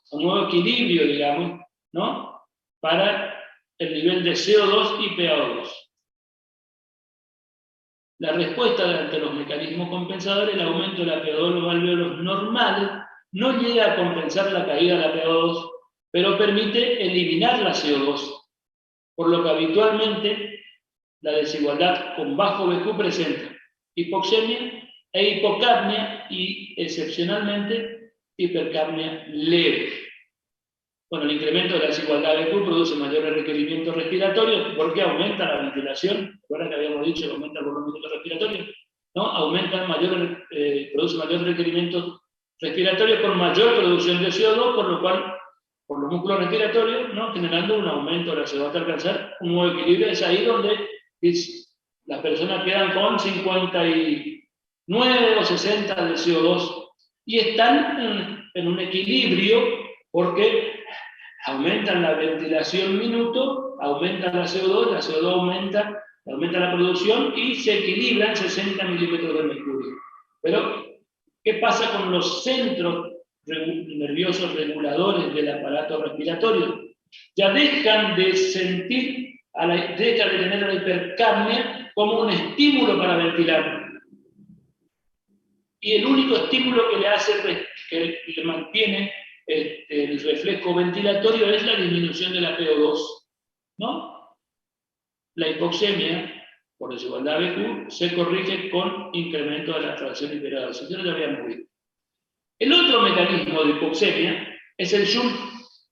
equilibrio, digamos, ¿no? Para el nivel de CO2 y PaO2. La respuesta ante los mecanismos compensadores, el aumento de la PaO2 en los alveolos normales, no llega a compensar la caída de la PaO2, pero permite eliminar la CO2, por lo que habitualmente la desigualdad con bajo BQ presenta hipoxemia e hipocapnia y, excepcionalmente, hipercapnia leve. Bueno, el incremento de la desigualdad BQ produce mayores requerimientos respiratorios porque aumenta la ventilación. Recuerda que habíamos dicho que aumenta el volumen respiratorio, ¿no? Produce mayores requerimientos respiratorio con mayor producción de CO2, por lo cual, por los músculos respiratorios, ¿no? Generando un aumento de la CO2 hasta alcanzar un nuevo equilibrio. Es ahí donde las personas quedan con 59 o 60 de CO2 y están en un equilibrio porque aumentan la ventilación minuto, aumentan la CO2 aumenta la producción y se equilibran 60 milímetros de mercurio. Pero ¿qué pasa con los centros nerviosos reguladores del aparato respiratorio? Ya dejan de dejan de tener la hipercapnia como un estímulo para ventilar. Y el único estímulo que le mantiene el reflejo ventilatorio es la disminución de la PO2, ¿no? La hipoxemia, por desigualdad BQ, se corrige con incremento de la fracción hiperada. Eso ya lo habíamos visto. El otro mecanismo de hipoxemia es el Shunt.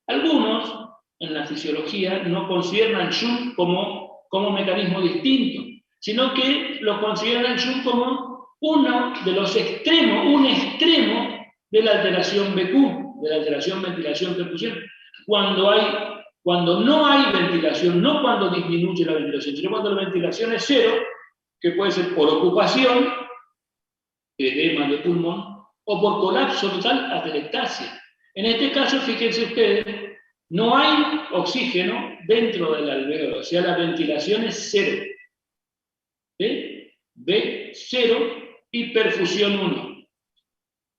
Algunos, en la fisiología, no consideran el Shunt como mecanismo distinto, sino que lo consideran el Shunt como uno de los extremos, un extremo de la alteración BQ, de la alteración ventilación-perfusión. Cuando no hay ventilación, no cuando disminuye la ventilación, sino cuando la ventilación es cero, que puede ser por ocupación, edema de pulmón, o por colapso total, atelectasia. En este caso, fíjense ustedes, no hay oxígeno dentro del alveolo, o sea, la ventilación es cero. B, 0 y perfusión 1.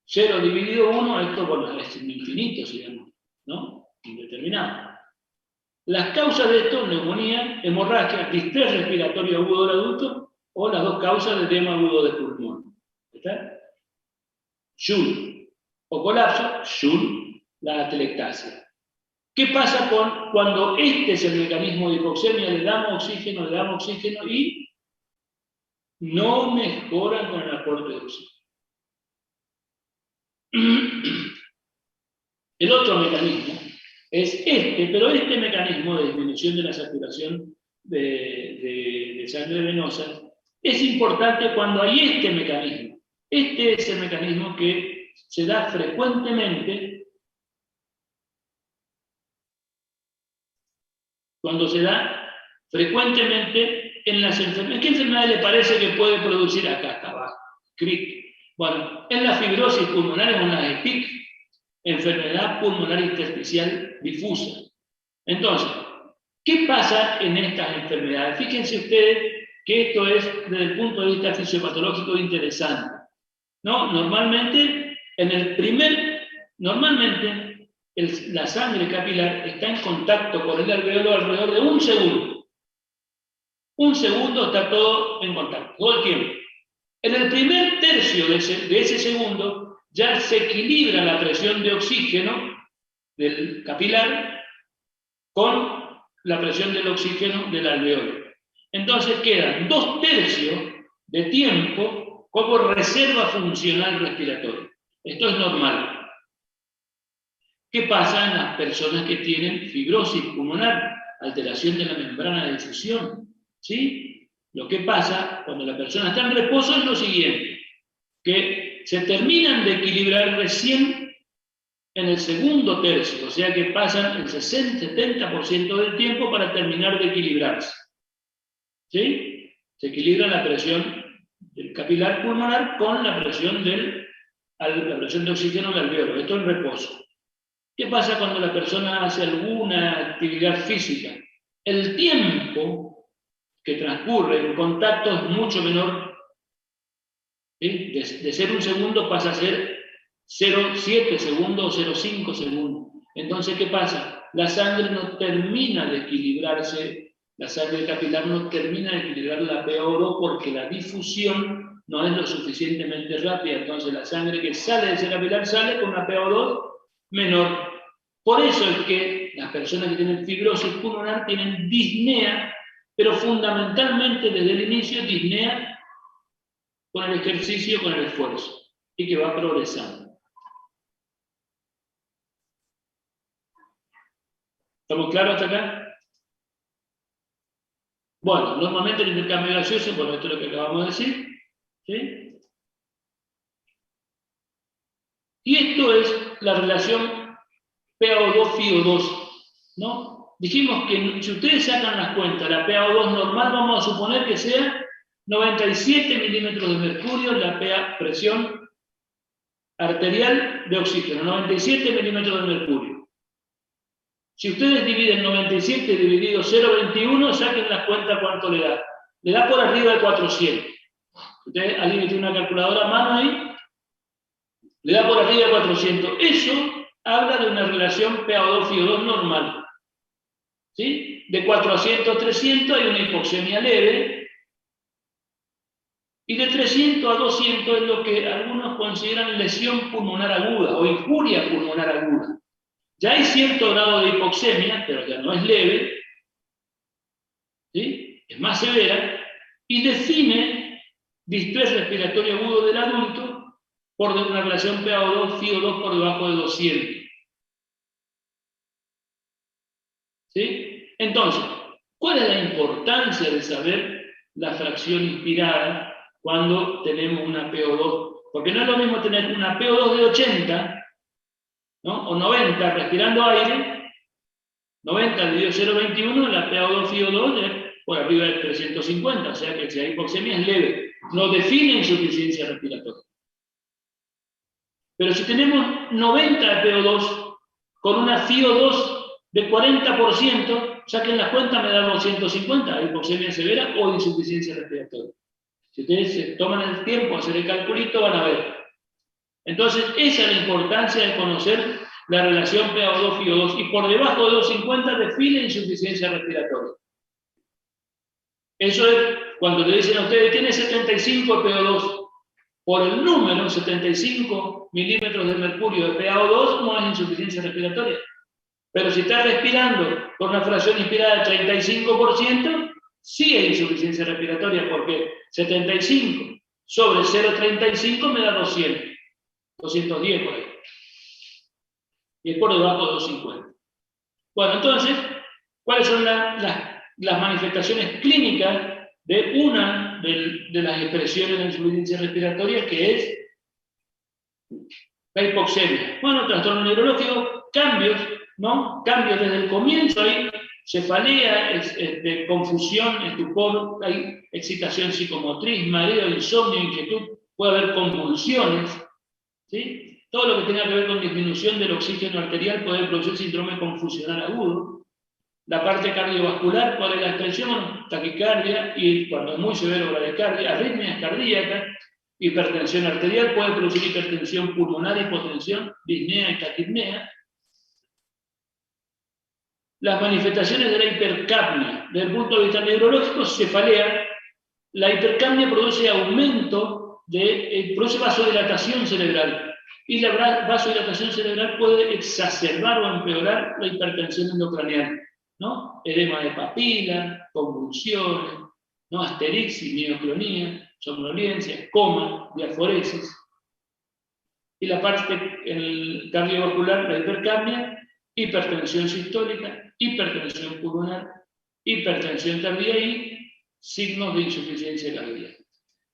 0 dividido 1, esto bueno, es infinito, digamos, ¿no? Indeterminado. Las causas de esto, neumonía, hemorragia, distrés respiratorio agudo del adulto, o las dos causas de edema agudo de pulmón. ¿Está? Joule, o colapso, Joule, la atelectasia. ¿Qué pasa cuando este es el mecanismo de hipoxemia? Le damos oxígeno y no mejoran con el aporte de oxígeno. El otro mecanismo es este, pero este mecanismo de disminución de la saturación de sangre venosa es importante cuando hay este mecanismo. Este es el mecanismo que se da frecuentemente en las enfermedades. ¿Qué enfermedad le parece que puede producir acá abajo? CRIC. Bueno, en la fibrosis pulmonar es una EPIC, enfermedad pulmonar intersticial difusa. Entonces, ¿qué pasa en estas enfermedades? Fíjense ustedes que esto es, desde el punto de vista fisiopatológico, interesante. ¿No? Normalmente, la sangre capilar está en contacto con el alveolo alrededor de un segundo. Un segundo está todo en contacto, todo el tiempo. En el primer tercio de ese segundo ya se equilibra la presión de oxígeno del capilar con la presión del oxígeno del alveolo. Entonces quedan 2/3 de tiempo como reserva funcional respiratoria. Esto es normal. ¿Qué pasa en las personas que tienen fibrosis pulmonar, alteración de la membrana de difusión? ¿Sí? Lo que pasa cuando la persona está en reposo es lo siguiente, que se terminan de equilibrar recién en el segundo tercio, o sea que pasan el 60-70% del tiempo para terminar de equilibrarse. ¿Sí? Se equilibra la presión del capilar pulmonar con la presión de oxígeno del alveolo. Esto en reposo. ¿Qué pasa cuando la persona hace alguna actividad física? El tiempo que transcurre en contacto es mucho menor. ¿Sí? De ser un segundo pasa a ser 0,7 segundos o 0,5 segundos. Entonces, ¿qué pasa? La sangre no termina de equilibrarse, la sangre capilar no termina de equilibrar la PaO2 porque la difusión no es lo suficientemente rápida. Entonces, la sangre que sale de ese capilar sale con una PaO2 menor. Por eso es que las personas que tienen fibrosis pulmonar tienen disnea, pero fundamentalmente desde el inicio disnea con el ejercicio, con el esfuerzo, y que va progresando. ¿Estamos claros hasta acá? Bueno, normalmente el intercambio gaseoso, bueno, esto es lo que acabamos de decir, ¿sí? Y esto es la relación PaO2-FiO2, ¿no? Dijimos que si ustedes sacan las cuentas, la PaO2 normal, vamos a suponer que sea 97 milímetros de mercurio, la presión arterial de oxígeno, 97 milímetros de mercurio. Si ustedes dividen 97 dividido 0,21, saquen las cuentas cuánto le da. Le da por arriba de 400. Ustedes, alguien que tiene una calculadora a mano ahí, le da por arriba de 400. Eso habla de una relación PaO2-FiO2 normal. ¿Sí? De 400 a 300 hay una hipoxemia leve, y de 300 a 200 es lo que algunos consideran lesión pulmonar aguda o injuria pulmonar aguda. Ya hay cierto grado de hipoxemia, pero ya no es leve, ¿sí? Es más severa, y define distrés respiratorio agudo del adulto por una relación PaO2-FiO2 por debajo de 200. ¿Sí? Entonces, ¿cuál es la importancia de saber la fracción inspirada cuando tenemos una PaO2 Porque no es lo mismo tener una PO2 de 80, ¿no? O 90 respirando aire, 90 dividido 0,21, la PO2 FiO2 es por arriba de 350, o sea que si hay hipoxemia es leve, no define insuficiencia respiratoria. Pero si tenemos 90 de PO2 con una FiO2 de 40%, saquen la cuenta, me da 250, hipoxemia severa o insuficiencia respiratoria. Si ustedes se toman el tiempo a hacer el calculito, van a ver. Entonces, esa es la importancia de conocer la relación PaO2-FiO2, y por debajo de 250 define insuficiencia respiratoria. Eso es cuando le dicen a ustedes, tiene 75 PO2, por el número, 75 milímetros de mercurio de PaO2, no es insuficiencia respiratoria. Pero si está respirando con una fracción inspirada de 35%, sí es insuficiencia respiratoria, porque 75 sobre 0,35 me da 200, 210 por ahí. Y es por debajo de 250. Bueno, entonces, ¿cuáles son las manifestaciones clínicas de una de las expresiones de insuficiencia respiratoria, que es la hipoxemia? Bueno, trastorno neurológico, cambios, ¿no? Cambios desde el comienzo, hay cefalea, confusión, estupor, hay excitación psicomotriz, mareo, insomnio, inquietud, puede haber convulsiones, ¿sí? Todo lo que tenga que ver con disminución del oxígeno arterial puede producir síndrome confusional agudo. La parte cardiovascular, ¿cuál es la expresión? Taquicardia, y cuando es muy severo, bradicardia, arritmias cardíacas, hipertensión arterial, puede producir hipertensión pulmonar, hipotensión, disnea y taquipnea. Las manifestaciones de la hipercapnia, desde el punto de vista neurológico, cefalea. La hipercapnia produce aumento, produce vasodilatación cerebral. Y la vasodilatación cerebral puede exacerbar o empeorar la hipertensión endocranial, ¿no? Edema de papila, convulsiones, ¿no? Asterixis, mioclonía, somnolencia, coma, diaforesis. Y la parte cardiovascular, la hipercapnia, hipertensión sistólica, hipertensión pulmonar, hipertensión cardíaca y signos de insuficiencia cardíaca.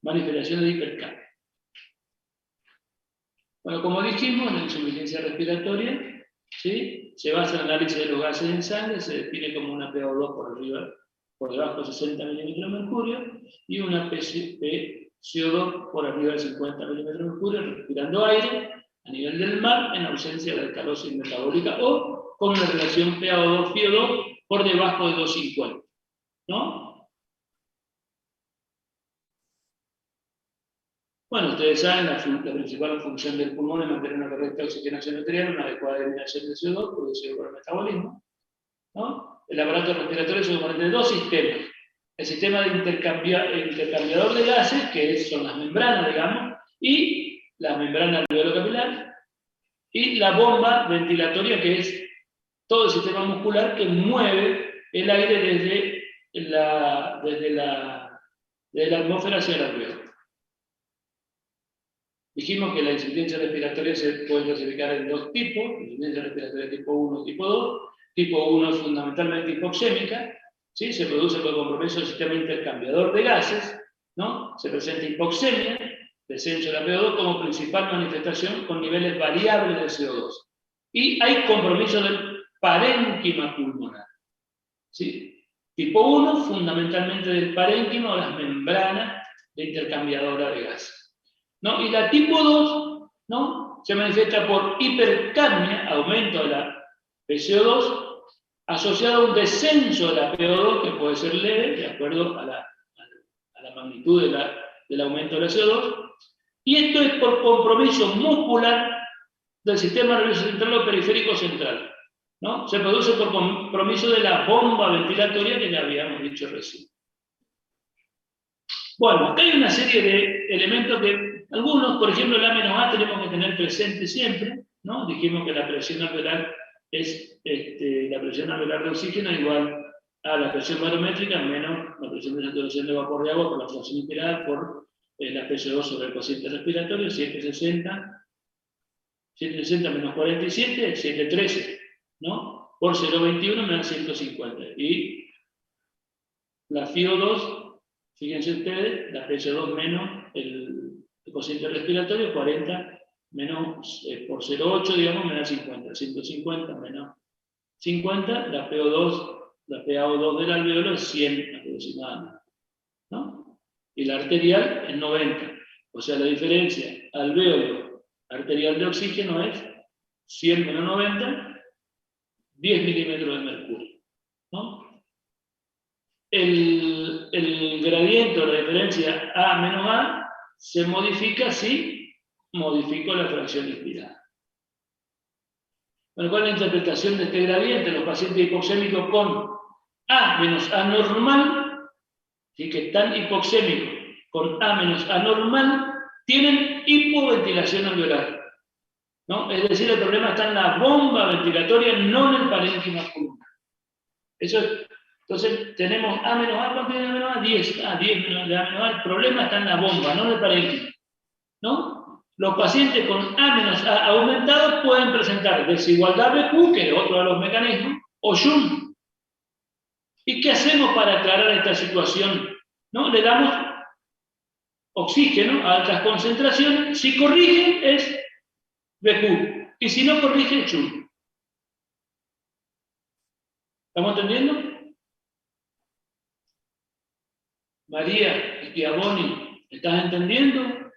Manifestación de hipercapnia. Bueno, como dijimos, la insuficiencia respiratoria, ¿sí? Se basa en el análisis de los gases en sangre, se define como una PaO2 por debajo de 60 milímetros de mercurio y una PCO2 por arriba de 50 milímetros de mercurio, respirando aire a nivel del mar en ausencia de alcalosis metabólica o con una relación PaO2-FiO2 por debajo de 250, ¿no? Bueno, ustedes saben, la principal función del pulmón es mantener una correcta oxigenación arterial, una adecuada eliminación de CO2, producido por el metabolismo, ¿no? El aparato respiratorio se compone de dos sistemas. El sistema de intercambiador de gases, que son las membranas, digamos, y la membrana alveolo-capilar, y la bomba ventilatoria, que es todo el sistema muscular que mueve el aire desde la atmósfera hacia el alveolo. Dijimos que la insuficiencia respiratoria se puede clasificar en dos tipos, insuficiencia respiratoria tipo 1 y tipo 2. Tipo 1 es fundamentalmente hipoxémica, ¿sí? Se produce por compromiso del sistema intercambiador de gases, ¿no? Se presenta hipoxemia, descenso de la PO2 como principal manifestación con niveles variables de CO2. Y hay compromiso del parénquima pulmonar, ¿sí? Tipo 1, fundamentalmente del parénquima o las membranas de intercambiadora de gases, ¿no? Y la tipo 2, ¿no? Se manifiesta por hipercapnia, aumento de la PCO2, asociado a un descenso de la PO2, que puede ser leve, de acuerdo a la magnitud del aumento de la CO2, y esto es por compromiso muscular del sistema nervioso central o periférico central, ¿no? Se produce por compromiso de la bomba ventilatoria que ya habíamos dicho recién. Bueno, acá hay una serie de elementos que algunos, por ejemplo, el A-A tenemos que tener presente siempre, ¿no? Dijimos que la presión alveolar es la presión alveolar de oxígeno igual a la presión barométrica menos la presión de saturación de vapor de agua por la fracción inspirada por la PCO2 sobre el cociente respiratorio, 760 menos 47, 713, ¿no? Por 0,21 me da 150. Y la FiO2, fíjense ustedes, la PCO2 menos el cociente respiratorio, 40 menos por 0,8, digamos, me da 50. 150 menos 50, la PaO2 del alveolo es 100 aproximadamente, ¿no? Y la arterial es 90. O sea, la diferencia alveolo arterial de oxígeno es 100 menos 90, 10 milímetros de mercurio, ¿no? El gradiente o la diferencia A menos A se modifica si modifico la fracción inspirada. Bueno, ¿cuál es la interpretación de este gradiente? Los pacientes hipoxémicos con A menos A normal, ¿sí? Que están hipoxémicos con A menos A normal, tienen hipoventilación alveolar, ¿no? Es decir, el problema está en la bomba ventilatoria, no en el parénquima pulmonar. Eso es. Entonces tenemos A menos A, ¿cuánto tiene A menos A? 10. 10 menos de A menos A. El problema está en la bomba, no en el parénquima, ¿no? Los pacientes con A menos A aumentado pueden presentar desigualdad BQ, que es otro de los mecanismos, o SHUNT. ¿Y qué hacemos para aclarar esta situación? ¿No? Le damos oxígeno a altas concentraciones. Si corrige es BQ, y si no corrige es SHUNT. ¿Estamos entendiendo? María Schiavoni, ¿estás entendiendo?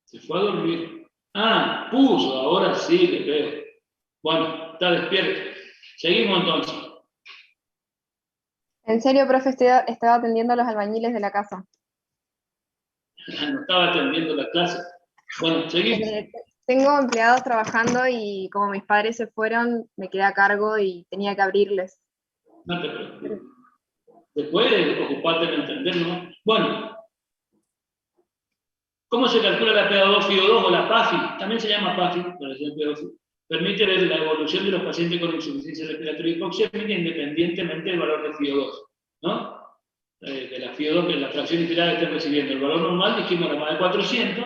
Se fue a dormir. Ah, puso, ahora sí le veo. Bueno, está despierto. Seguimos entonces. En serio, profe, estaba atendiendo a los albañiles de la casa. No estaba atendiendo la clase. Bueno, seguimos. Tengo empleados trabajando y como mis padres se fueron, me quedé a cargo y tenía que abrirles. No te preocupes. Después ocuparte en entenderlo, ¿no? Bueno, ¿cómo se calcula la PaO2-FiO2 o la PAFI? También se llama PAFI, por ejemplo, permite ver la evolución de los pacientes con insuficiencia respiratoria hipoxémica independientemente del valor de FiO2, ¿no? De la FiO2, que es la fracción inspirada que estén recibiendo. El valor normal, dijimos, era más de 400,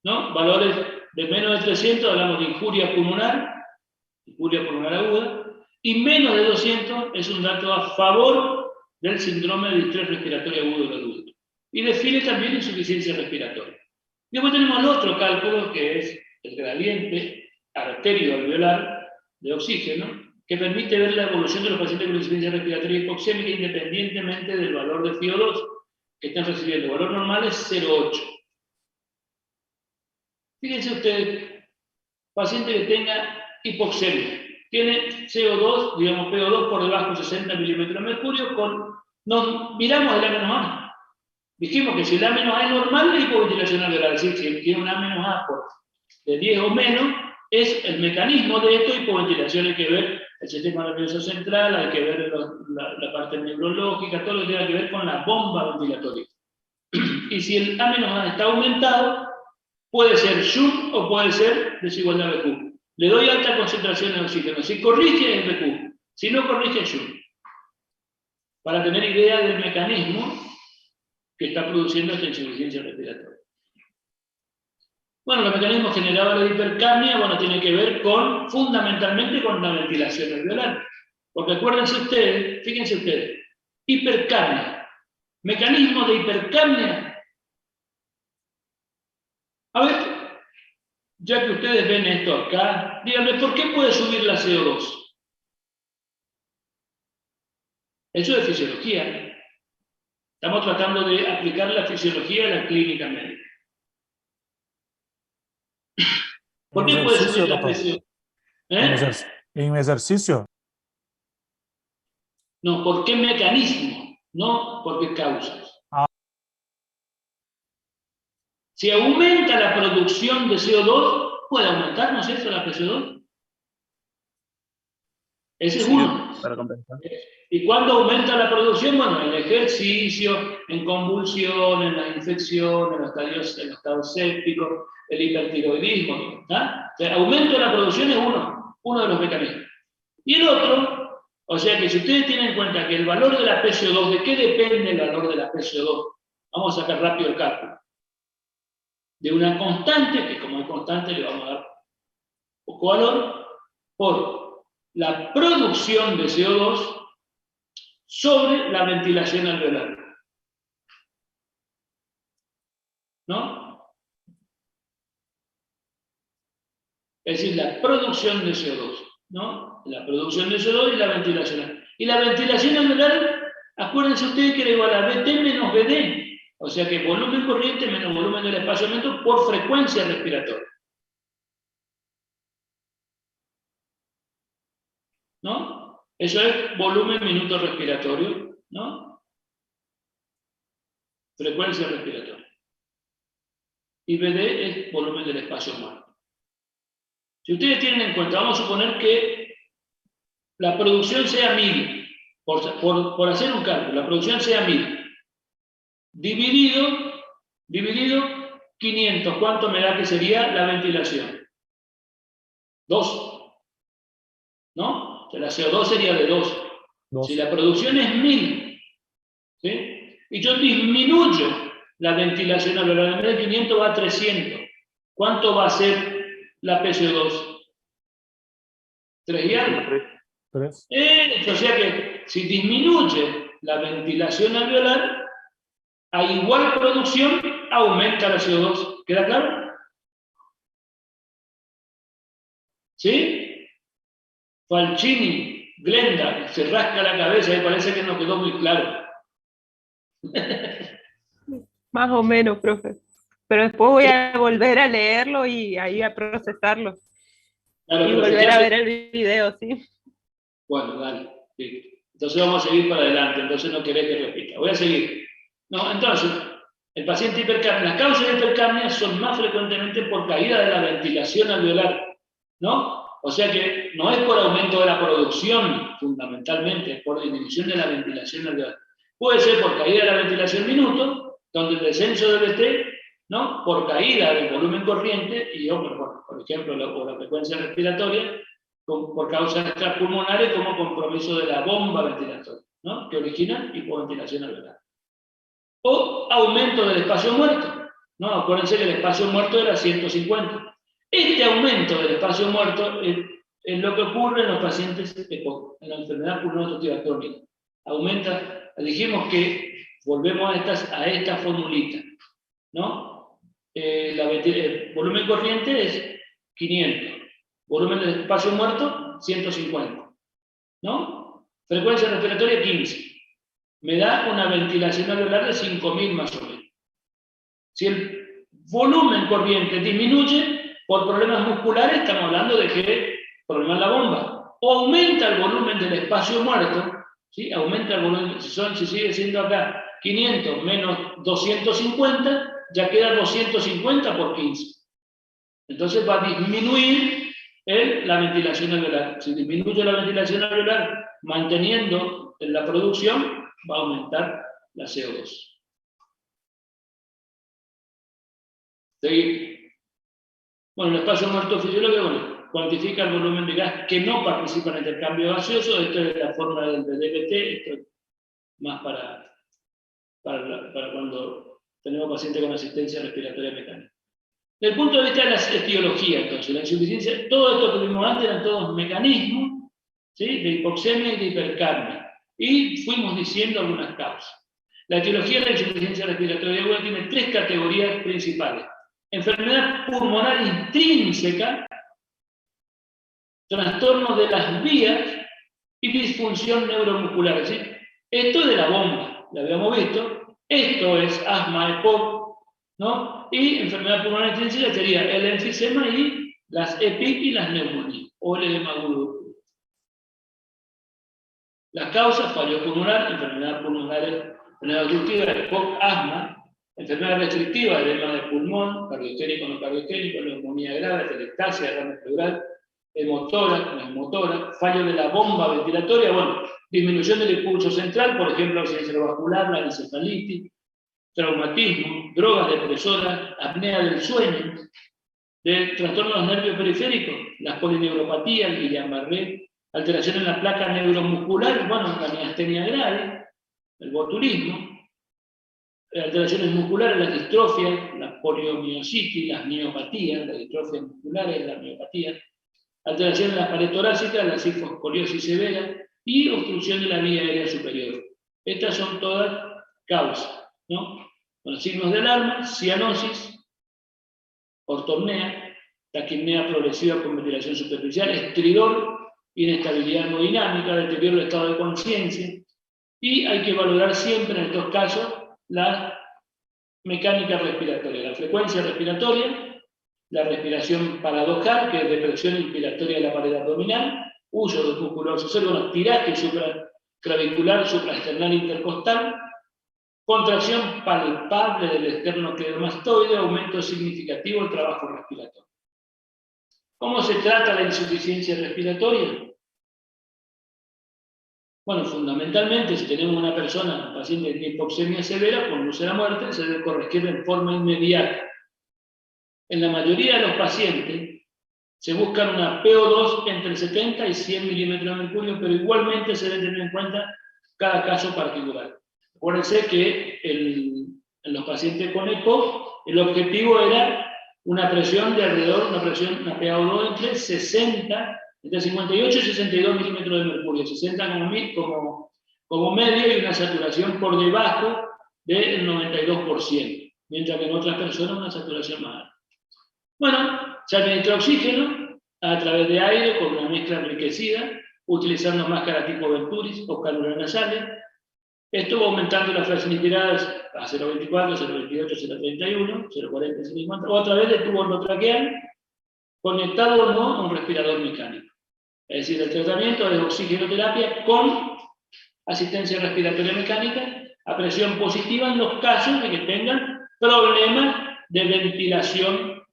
¿no? Valores de menos de 300, hablamos de injuria pulmonar aguda, y menos de 200 es un dato a favor del síndrome de distrés respiratorio agudo del adulto. Y define también insuficiencia respiratoria. Y después tenemos el otro cálculo, que es el gradiente arterioalveolar de oxígeno, que permite ver la evolución de los pacientes con insuficiencia respiratoria hipoxémica independientemente del valor de FiO2 que están recibiendo. El valor normal es 0,8. Fíjense ustedes, paciente que tenga hipoxemia, tiene CO2, digamos PO2 por debajo de 60 milímetros de mercurio, nos miramos el A menos A. Dijimos que si el A menos A es normal, la hipoventilación alveolar, es decir, si tiene un A menos A de 10 o menos, es el mecanismo de esto, hipoventilación. Hay que ver el sistema nervioso central, hay que ver la parte neurológica, todo lo que tenga que ver con la bomba ventilatoria. Y si el A menos A está aumentado, puede ser SHUNT o puede ser desigualdad BQ. Le doy alta concentración de oxígeno. Si corrige es BQ, si no corrige es SHUNT. Para tener idea del mecanismo que está produciendo esta insuficiencia respiratoria. Bueno, los mecanismos generadores de hipercapnia, bueno, tienen que ver fundamentalmente con la ventilación alveolar. Porque acuérdense ustedes, fíjense ustedes, hipercapnia, mecanismo de hipercapnia. A ver, ya que ustedes ven esto acá, díganme, ¿por qué puede subir la CO2? Eso es fisiología. Estamos tratando de aplicar la fisiología a la clínica médica. ¿Por qué puede subir la presión? ¿En ejercicio? No, ¿por qué mecanismo? No, ¿por qué causas? Si aumenta la producción de CO2, puede aumentar, ¿no es cierto?, la PCO2. Ese es uno. Para compensar. ¿Y cuándo aumenta la producción? Bueno, en el ejercicio, en convulsión, en la infección, en los estados sépticos, el hipertiroidismo. ¿Ah? O sea, aumento de la producción es uno de los mecanismos. Y el otro, o sea que si ustedes tienen en cuenta que el valor de la PCO2, ¿de qué depende el valor de la PCO2? Vamos a sacar rápido el cálculo. De una constante, que como es constante le vamos a dar poco valor, por la producción de CO2 sobre la ventilación alveolar. ¿no? Es decir, la producción de CO2, ¿no? La producción de CO2 y la ventilación. Y la ventilación alveolar, acuérdense ustedes que era igual a BT menos BD, o sea que volumen corriente menos volumen del espaciamiento por frecuencia respiratoria. ¿No? Eso es volumen minuto respiratorio, ¿no? Frecuencia respiratoria. Y BD es volumen del espacio muerto. Si ustedes tienen en cuenta, vamos a suponer que la producción sea 1000, por hacer un cálculo, la producción sea 1000, dividido 500, ¿cuánto me da que sería la ventilación? 2, ¿no? O sea, la CO2 sería de 2. Si la producción es 1000, ¿sí? Y yo disminuyo la ventilación alveolar, en vez de 500 va a 300, ¿cuánto va a ser la PCO2? 3 y algo. 3. O sea que si disminuye la ventilación alveolar, a igual producción aumenta la CO2. ¿Queda claro? ¿Sí? Falcini, Glenda, se rasca la cabeza y parece que no quedó muy claro. Más o menos, profe. Pero después voy a volver a leerlo y ahí a procesarlo. Claro, y volver a ver el video, sí. Bueno, dale. Sí. Entonces vamos a seguir para adelante, entonces no querés que repita. Voy a seguir. No, entonces, el paciente hipercapnia, las causas de hipercapnia son más frecuentemente por caída de la ventilación alveolar, ¿no? O sea que no es por aumento de la producción, fundamentalmente, es por disminución de la ventilación alveolar. Puede ser por caída de la ventilación minuto, donde el descenso del BT, ¿no? Por caída del volumen corriente, y por ejemplo, por la frecuencia respiratoria, por causas extrapulmonares como compromiso de la bomba ventilatoria, ¿no? Que origina hipoventilación alveolar. O aumento del espacio muerto, ¿no? Acuérdense que el espacio muerto era 150. Este aumento del espacio muerto es lo que ocurre en los pacientes en la enfermedad pulmonar obstructiva crónica. Aumenta, dijimos que volvemos a esta formulita, ¿no? El volumen corriente es 500, volumen del espacio muerto 150, ¿no? Frecuencia respiratoria 15. Me da una ventilación alveolar de 5000 más o menos. Si el volumen corriente disminuye por problemas musculares, estamos hablando de que problema en la bomba. O aumenta el volumen del espacio muerto, ¿sí? Aumenta el volumen, si sigue siendo acá 500 menos 250, ya queda 250 por 15. Entonces va a disminuir la ventilación alveolar. Si disminuye la ventilación alveolar manteniendo la producción, va a aumentar la CO2. Seguir. Bueno, el espacio muerto fisiológico cuantifica el volumen de gas que no participa en el intercambio gaseoso. Esto es la fórmula del DBT, esto es más para cuando tenemos pacientes con asistencia respiratoria mecánica. Desde el punto de vista de la etiología, entonces, la insuficiencia, todo esto que vimos antes eran todos mecanismos, ¿sí? De hipoxemia y de hipercapnia. Y fuimos diciendo algunas causas. La etiología de la insuficiencia respiratoria aguda tiene 3 categorías principales. Enfermedad pulmonar intrínseca, trastornos de las vías y disfunción neuromuscular. ¿Sí? Esto es de la bomba, lo habíamos visto. Esto es asma, EPOC, ¿no? Y enfermedad pulmonar intrínseca sería el enfisema y las EPIC y las neumonías, o el edema agudo. Las causas: fallo pulmonar, enfermedad pulmonar, enfermedad obstructiva, EPOC, asma, enfermedad restrictiva, edema de pulmón, cardiogénico, no cardiogénico, neumonía grave, atelectasia, derrame pleural, hemotórax, neumotórax, fallo de la bomba ventilatoria, bueno, disminución del impulso central, por ejemplo, ausencia cerebrovascular, la encefalitis, traumatismo, drogas depresoras, apnea del sueño, de trastornos de los nervios periféricos, las polineuropatías, el Guillain-Barré, alteración en la placa neuromuscular, bueno, la miastenia grave, el botulismo, alteraciones musculares, las distrofias, la poliomiositis, las miopatías, las distrofias musculares, la miopatía, alteración en la pared torácica, la cifoescoliosis severa y obstrucción de la vía aérea superior. Estas son todas causas, ¿no? Bueno, signos de alarma: cianosis, ortopnea, taquipnea progresiva con ventilación superficial, estridor, inestabilidad hemodinámica, deterioro del estado de conciencia, y hay que valorar siempre en estos casos la mecánica respiratoria, la frecuencia respiratoria, la respiración paradojal, que es depresión inspiratoria de la pared abdominal, uso del músculo accesorio, tiraje supraclavicular, supraesternal intercostal, contracción palpable del esternocleidomastoide, aumento significativo del trabajo respiratorio. ¿Cómo se trata la insuficiencia respiratoria? Bueno, fundamentalmente, si tenemos una persona, un paciente de hipoxemia severa, conduce a la muerte, se debe corregir en forma inmediata. En la mayoría de los pacientes se busca una PO2 entre 70 y 100 milímetros de mercurio, pero igualmente se debe tener en cuenta cada caso particular. Acuérdense que en los pacientes con EPOC, el objetivo era una presión de alrededor, una PO2 entre 58 y 62 milímetros de mercurio, 60 como medio y una saturación por debajo del 92%, mientras que en otras personas una saturación más alta. Bueno, se administra oxígeno a través de aire con una mezcla enriquecida, utilizando máscara tipo Venturis o cánulas nasales. Esto va aumentando las fracciones inspiradas a 0,24, 0,28, 0,31, 0,40, 0,50, o a través de tubo endotraqueal, conectado o no a un respirador mecánico. Es decir, el tratamiento es oxigenoterapia con asistencia respiratoria mecánica a presión positiva en los casos de que tengan problemas de ventilación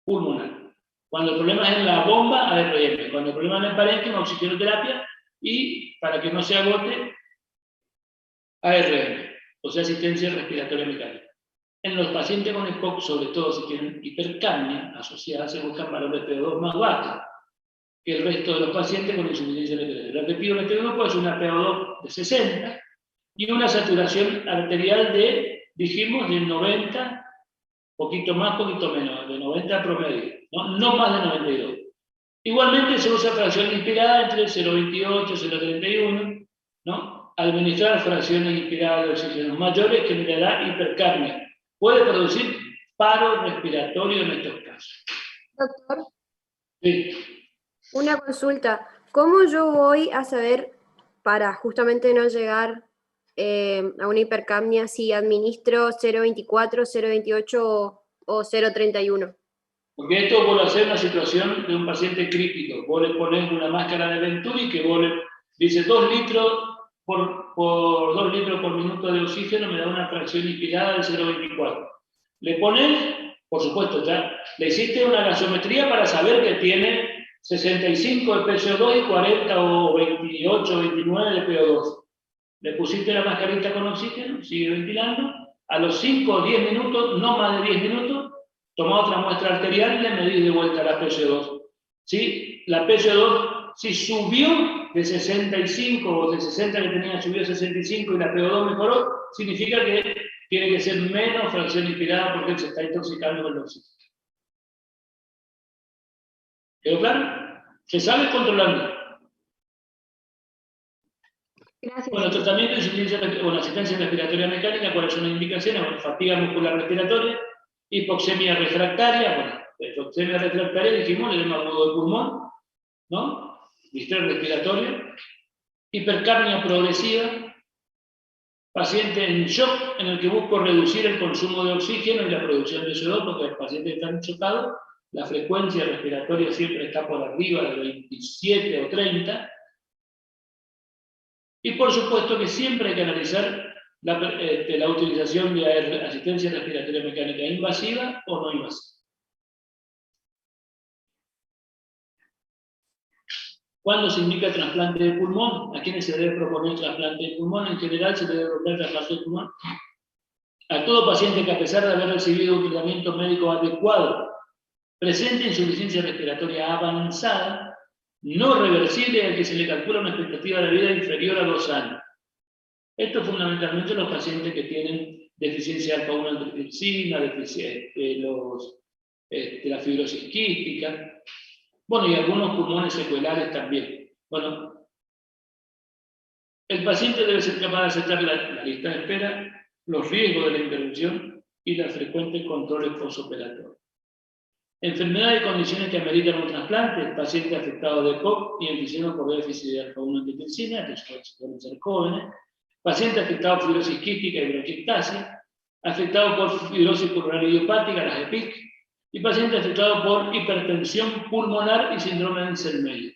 pulmonar. Cuando el problema es en la bomba, ARM. Cuando el problema es en el parénquima, oxigenoterapia, y para que no se agote, ARM, o sea, asistencia respiratoria mecánica. En los pacientes con EPOC, sobre todo si tienen hipercapnia asociada, se buscan valores de PO2 más bajos que el resto de los pacientes con insuficiencia respiratoria. Repetido, en este grupo es una PO2 de 60 y una saturación arterial de, dijimos, de 90, poquito más, poquito menos, de 90 promedio, no más de 92. Igualmente se usa fracción inspirada entre 0,28 y 0,31, ¿no? Administrar fracciones inspiradas de oxígeno mayores generará hipercapnia. Puede producir paro respiratorio en estos casos. Doctor, Sí. una consulta. ¿Cómo yo voy a saber, para justamente no llegar a una hipercapnia, si administro 0,24, 0,28 o 0,31? Porque esto vuelve a ser una situación de un paciente crítico. Vos le pones una máscara de Venturi que vos le dice 2 litros por 2 litros por minuto de oxígeno me da una fracción inspirada de 0,24. Le pones, por supuesto, ya le hiciste una gasometría para saber que tiene 65 de PCO2 y 40 o 28 o 29 de PO2. Le pusiste la mascarita con oxígeno, sigue ventilando. A los 5 o 10 minutos, no más de 10 minutos, toma otra muestra arterial y le medís de vuelta la PCO2. ¿Sí? La PCO2, si subió de 65 o de 60 que tenía, subió a 65 y la PO2 mejoró, significa que tiene que ser menos fracción inspirada porque él se está intoxicando con el oxígeno. ¿Quedó claro? Se sabe controlando. Gracias. Bueno, el tratamiento de insuficiencia o la asistencia respiratoria mecánica, ¿cuáles son las indicaciones? Bueno, fatiga muscular respiratoria, hipoxemia refractaria, bueno, hipoxemia refractaria dijimos, el edema agudo del pulmón, ¿no? Distrés respiratorio, hipercapnia progresiva, paciente en shock en el que busco reducir el consumo de oxígeno y la producción de CO2 porque el paciente está chocado, la frecuencia respiratoria siempre está por arriba de 27 o 30, y por supuesto que siempre hay que analizar la utilización de asistencia respiratoria mecánica invasiva o no invasiva. ¿Cuándo se indica trasplante de pulmón? ¿A quiénes se debe proponer trasplante de pulmón? En general se debe proponer trasplante de pulmón a todo paciente que, a pesar de haber recibido un tratamiento médico adecuado, presente insuficiencia respiratoria avanzada, no reversible, al que se le calcula una expectativa de vida inferior a 2 años. Esto fundamentalmente los pacientes que tienen deficiencia alfa-1 antitripsina, la fibrosis quística, bueno, y algunos pulmones secuelares también. Bueno, el paciente debe ser capaz de aceptar la lista de espera los riesgos de la intervención y los frecuentes controles postoperatorios. Enfermedades y condiciones que ameritan un trasplante, paciente afectado de POC y enfisema por déficit de alfa-1 angiotensina, que suelen ser jóvenes, paciente afectado por fibrosis quística y bronquiectasia, afectado por fibrosis pulmonar idiopática, las EPIC, y paciente afectado por hipertensión pulmonar y síndrome de Anselmeyer.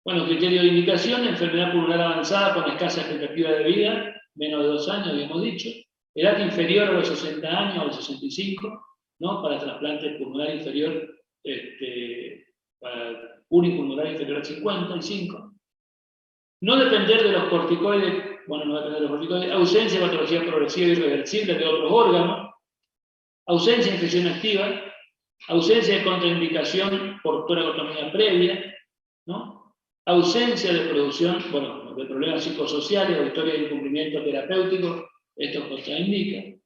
Bueno, criterio de indicación, enfermedad pulmonar avanzada con escasa expectativa de vida, menos de 2 años, habíamos dicho, edad inferior a los 60 años, a los 65, ¿no? Para trasplante pulmonar inferior, para unipulmonar inferior a 55. No depender de los corticoides, bueno, no depender de los corticoides, ausencia de patología progresiva y irreversible de otros órganos, ausencia de infección activa, ausencia de contraindicación por toracotomía previa, ¿no? Ausencia de producción, bueno, de problemas psicosociales o historia de incumplimiento terapéutico, esto contraindica,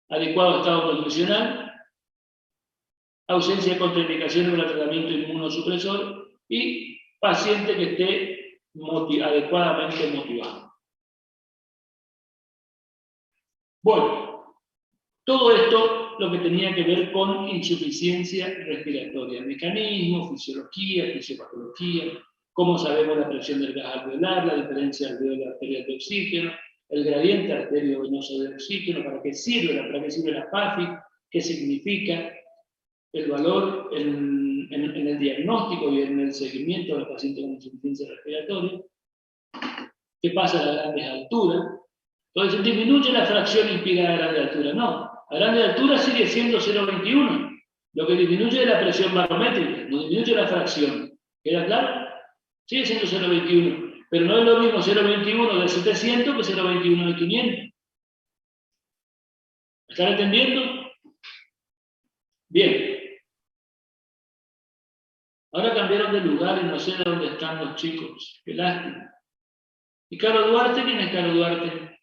adecuado estado nutricional, ausencia de contraindicaciones para tratamiento inmunosupresor y paciente que esté adecuadamente motivado. Bueno, todo esto lo que tenía que ver con insuficiencia respiratoria, mecanismo, fisiología, fisiopatología, cómo sabemos la presión del gas alveolar, la diferencia alveolar arterial de oxígeno, el gradiente arteriovenoso de oxígeno, para qué sirve la PAFI, qué significa, el valor en el diagnóstico y en el seguimiento de los pacientes con insuficiencia respiratoria, qué pasa a las grandes alturas. Entonces, disminuye la fracción inspirada a grande altura. No, a grande altura sigue siendo 0,21. Lo que disminuye es la presión barométrica, no disminuye la fracción. ¿Queda claro? Sigue siendo 0,21. Pero no es lo mismo 0,21 de 700 que 0,21 de 500. ¿Me están entendiendo? Bien. Ahora cambiaron de lugar y no sé de dónde están los chicos. Qué lástima. ¿Y Caro Duarte? ¿Quién es Caro Duarte?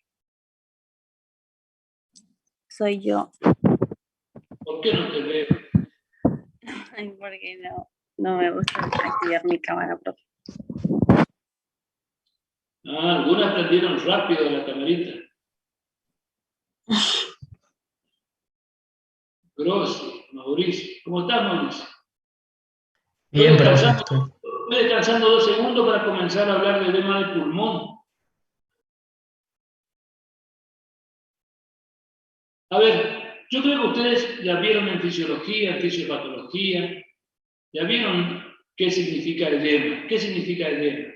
Soy yo. ¿Por qué no te veo? Ay, porque no me gusta activar mi cámara, profe. Ah, algunas prendieron rápido la camarita. Grossi, Mauricio. ¿Cómo estás, Mauricio? Bien, profe. Estoy descansando 2 segundos para comenzar a hablar del edema del pulmón. A ver, yo creo que ustedes ya vieron en fisiología, en fisiopatología, ya vieron qué significa edema. ¿Qué significa edema?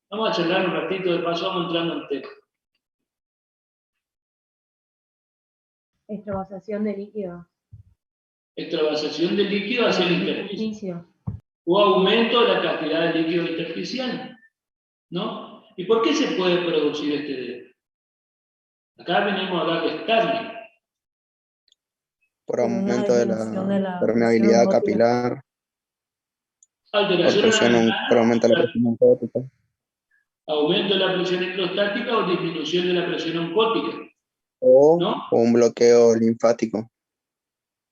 Vamos a charlar un ratito, de paso vamos entrando en tema. Extravasación de líquido. Extravasación de líquido hacia el intersticio. O aumento de la cantidad de líquido intersticial. ¿No? ¿Y por qué se puede producir este edema? Acá venimos a hablar de Starling. Por aumento de la permeabilidad capilar, por aumento de la presión oncótica. Aumento de la presión electrostática o disminución de la presión oncótica. O un bloqueo linfático.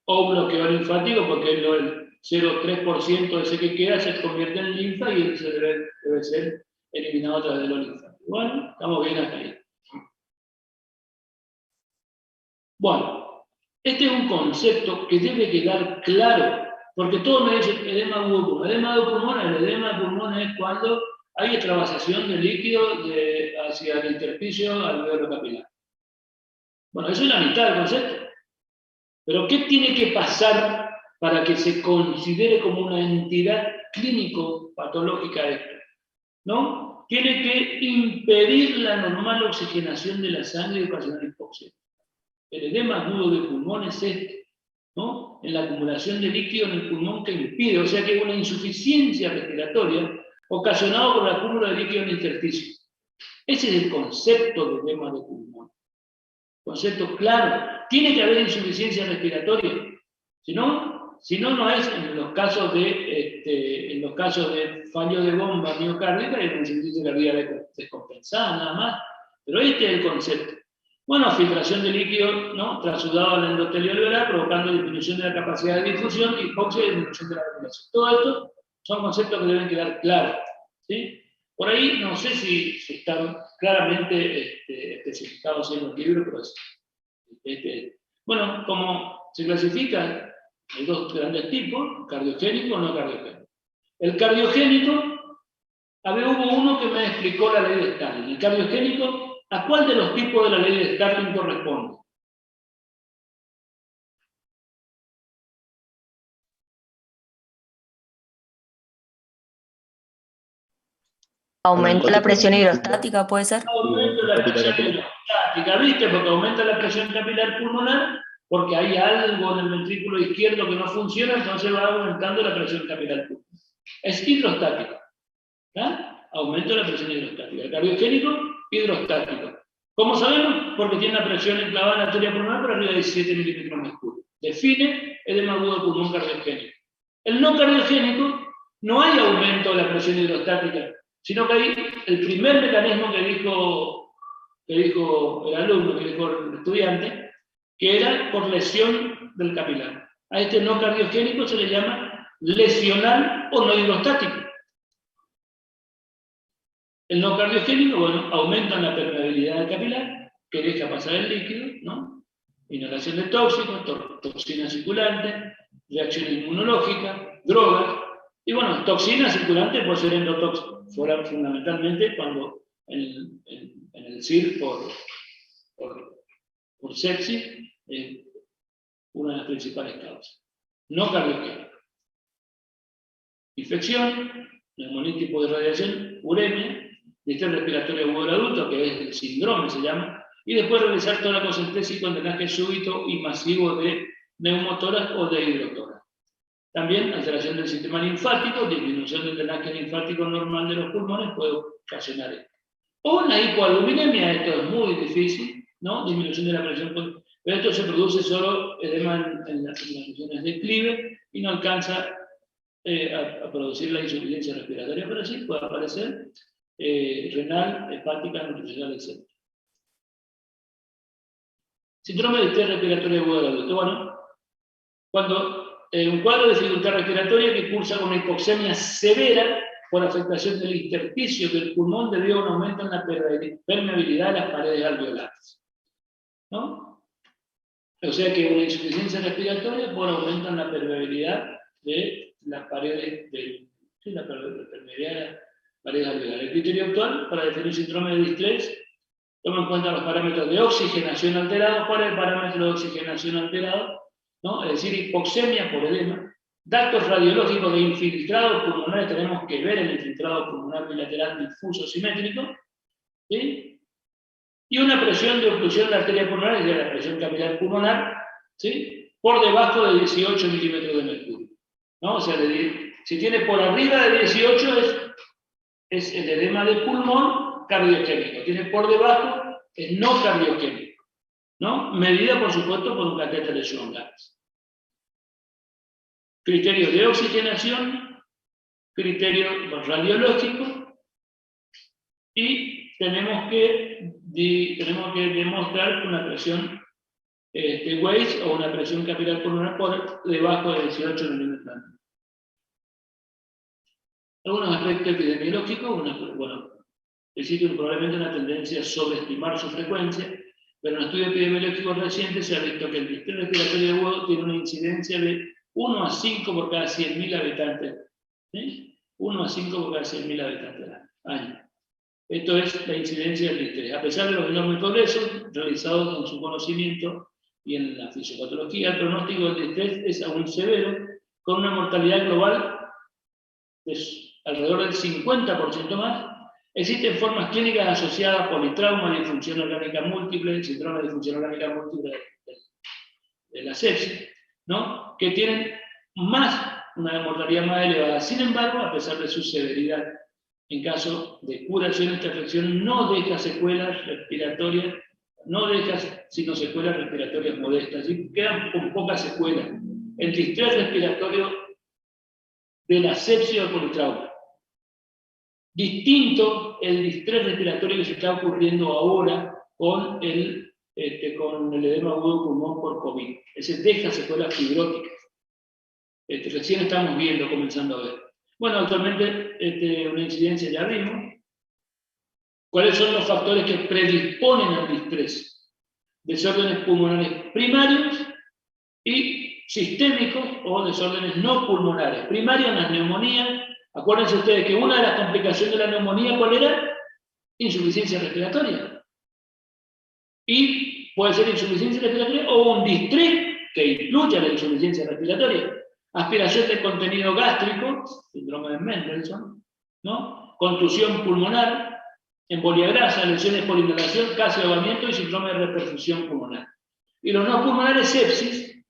O un bloqueo linfático, porque el 0,3% ese que queda se convierte en linfa y ese debe ser eliminado a través de los linfáticos. Bueno, estamos bien acá. Bueno, este es un concepto que debe quedar claro, porque todos me dicen edema de pulmón. El edema de pulmón es cuando hay extravasación de líquido hacia el intersticio alveolo capilar. Bueno, eso es la mitad del concepto. Pero ¿qué tiene que pasar para que se considere como una entidad clínico-patológica esta? ¿No? Tiene que impedir la normal oxigenación de la sangre y ocasionar hipoxia. El edema agudo de pulmón es este, ¿no? En la acumulación de líquido en el pulmón que impide, o sea que hay una insuficiencia respiratoria ocasionada por el acúmulo de líquido en el intersticio. Ese es el concepto de edema de pulmón. Concepto claro. Tiene que haber insuficiencia respiratoria. Si no, no es en los casos de fallo de bomba miocárdica, hay una insuficiencia cardíaca descompensada nada más. Pero este es el concepto. Bueno, filtración de líquido, ¿no? Trasudado al endotelio alveolar, provocando disminución de la capacidad de difusión, hipoxia y disminución de la ventilación. Todo esto son conceptos que deben quedar claros, ¿sí? Por ahí no sé si están claramente especificados en los libros, pero bueno, como se clasifica, hay dos grandes tipos, cardiogénico o no cardiogénico. El cardiogénico, hubo uno que me explicó la ley de Starling. El cardiogénico, ¿a cuál de los tipos de la ley de Starling corresponde? Aumenta la presión hidrostática, ¿puede ser? Aumenta la presión hidrostática, ¿viste? Porque aumenta la presión capilar pulmonar, porque hay algo en el ventrículo izquierdo que no funciona, entonces va aumentando la presión capilar pulmonar. Es hidrostático. ¿Ah? Aumento de la presión hidrostática. El cardiogénico, hidrostático. ¿Cómo sabemos? Porque tiene una presión enclavada en la arteria pulmonar por arriba de 17 milímetros mercurio. Define edema agudo de pulmón cardiogénico. El no cardiogénico, no hay aumento de la presión hidrostática, sino que hay el primer mecanismo que dijo el alumno, que dijo el estudiante, que era por lesión del capilar. A este no cardiogénico se le llama lesional o no hidrostático. El no cardiogénico, bueno, aumenta la permeabilidad del capilar, que deja pasar el líquido, ¿no? Inhalación de tóxicos, toxinas circulantes, reacción inmunológica, drogas, y bueno, toxinas circulantes puede ser endotóxico, fundamentalmente cuando en el CIR por sepsis, una de las principales causas. No cardiogénico. Infección, neumonitis por irradiación, uremia, distrés respiratorio agudo del adulto, que es el síndrome, se llama, y después realizar toda la concentración con drenaje súbito y masivo de neumotórax o de hidrotórax. También alteración del sistema linfático, disminución del drenaje linfático normal de los pulmones puede ocasionar esto. O una hipoaluminemia, esto es muy difícil, ¿no? Disminución de la presión, pero esto se produce solo edema en las regiones de Clive y no alcanza a producir la insuficiencia respiratoria, pero sí puede aparecer renal, hepática, nutricional, etc. Síndrome de estrés respiratorio agudo del adulto. Bueno, cuando un cuadro de dificultad respiratoria que cursa con una hipoxemia severa por afectación del intersticio del pulmón debido a un aumento en la permeabilidad de las paredes alveolares, ¿no? O sea que una insuficiencia respiratoria por aumento en la permeabilidad de las paredes la permeabilidad de las paredes alveolares. El criterio actual para definir síndrome de distrés toma en cuenta los parámetros de oxigenación alterados. ¿Cuál es el parámetro de oxigenación alterado? ¿No? Es decir, hipoxemia por edema. Datos radiológicos de infiltrados pulmonares, tenemos que ver el infiltrado pulmonar bilateral difuso simétrico, ¿sí? Y una presión de oclusión de la arteria pulmonar, es decir, la presión capilar pulmonar, ¿sí? Por debajo de 18 milímetros de mercurio, ¿no? O sea, si tiene por arriba de 18 es el edema de pulmón cardiogénico, tiene por debajo es no cardiogénico, ¿no? Medida, por supuesto, por un catéter de Schoengatz. Criterio de oxigenación, criterio radiológico, y tenemos que demostrar una presión Weiss o una presión capilar pulmonar por debajo de 18 milímetros. Algunos aspectos epidemiológicos, bueno, existe probablemente una tendencia a sobreestimar su frecuencia, pero en estudios epidemiológicos recientes se ha visto que el distrés respiratorio agudo tiene una incidencia de 1 a 5 por cada 100.000 habitantes. ¿Sí? 1 a 5 por cada 100.000 habitantes al año. Esto es la incidencia del distrés. A pesar de los enormes progresos realizados en su conocimiento y en la fisiopatología, el pronóstico del distrés es aún severo, con una mortalidad global de alrededor del 50% más. Existen formas clínicas asociadas a politrauma, disfunción orgánica múltiple, síndrome de disfunción orgánica múltiple de la sepsis, ¿no? Que tienen una mortalidad más elevada. Sin embargo, a pesar de su severidad, en caso de curación, esta afección no deja secuelas respiratorias, no deja sino secuelas respiratorias modestas, y quedan con pocas secuelas. El distrés respiratorio de la sepsis o politrauma. Distinto el distrés respiratorio que se está ocurriendo ahora con el edema agudo pulmón por COVID. Ese deja secuelas fibróticas. Recién estamos comenzando a ver. Bueno, actualmente una incidencia ya vimos, ¿Cuáles son los factores que predisponen al distrés? Desórdenes pulmonares primarios y sistémicos o desórdenes no pulmonares. Primario en las neumonías. Acuérdense ustedes que una de las complicaciones de la neumonía, ¿cuál era? Insuficiencia respiratoria. Y puede ser insuficiencia respiratoria o un distrés que incluya la insuficiencia respiratoria. Aspiración de contenido gástrico, síndrome de Mendelssohn, ¿no? Contusión pulmonar, embolia grasa, lesiones por inhalación, casi ahogamiento y síndrome de reperfusión pulmonar. Y los no pulmonares, sepsis,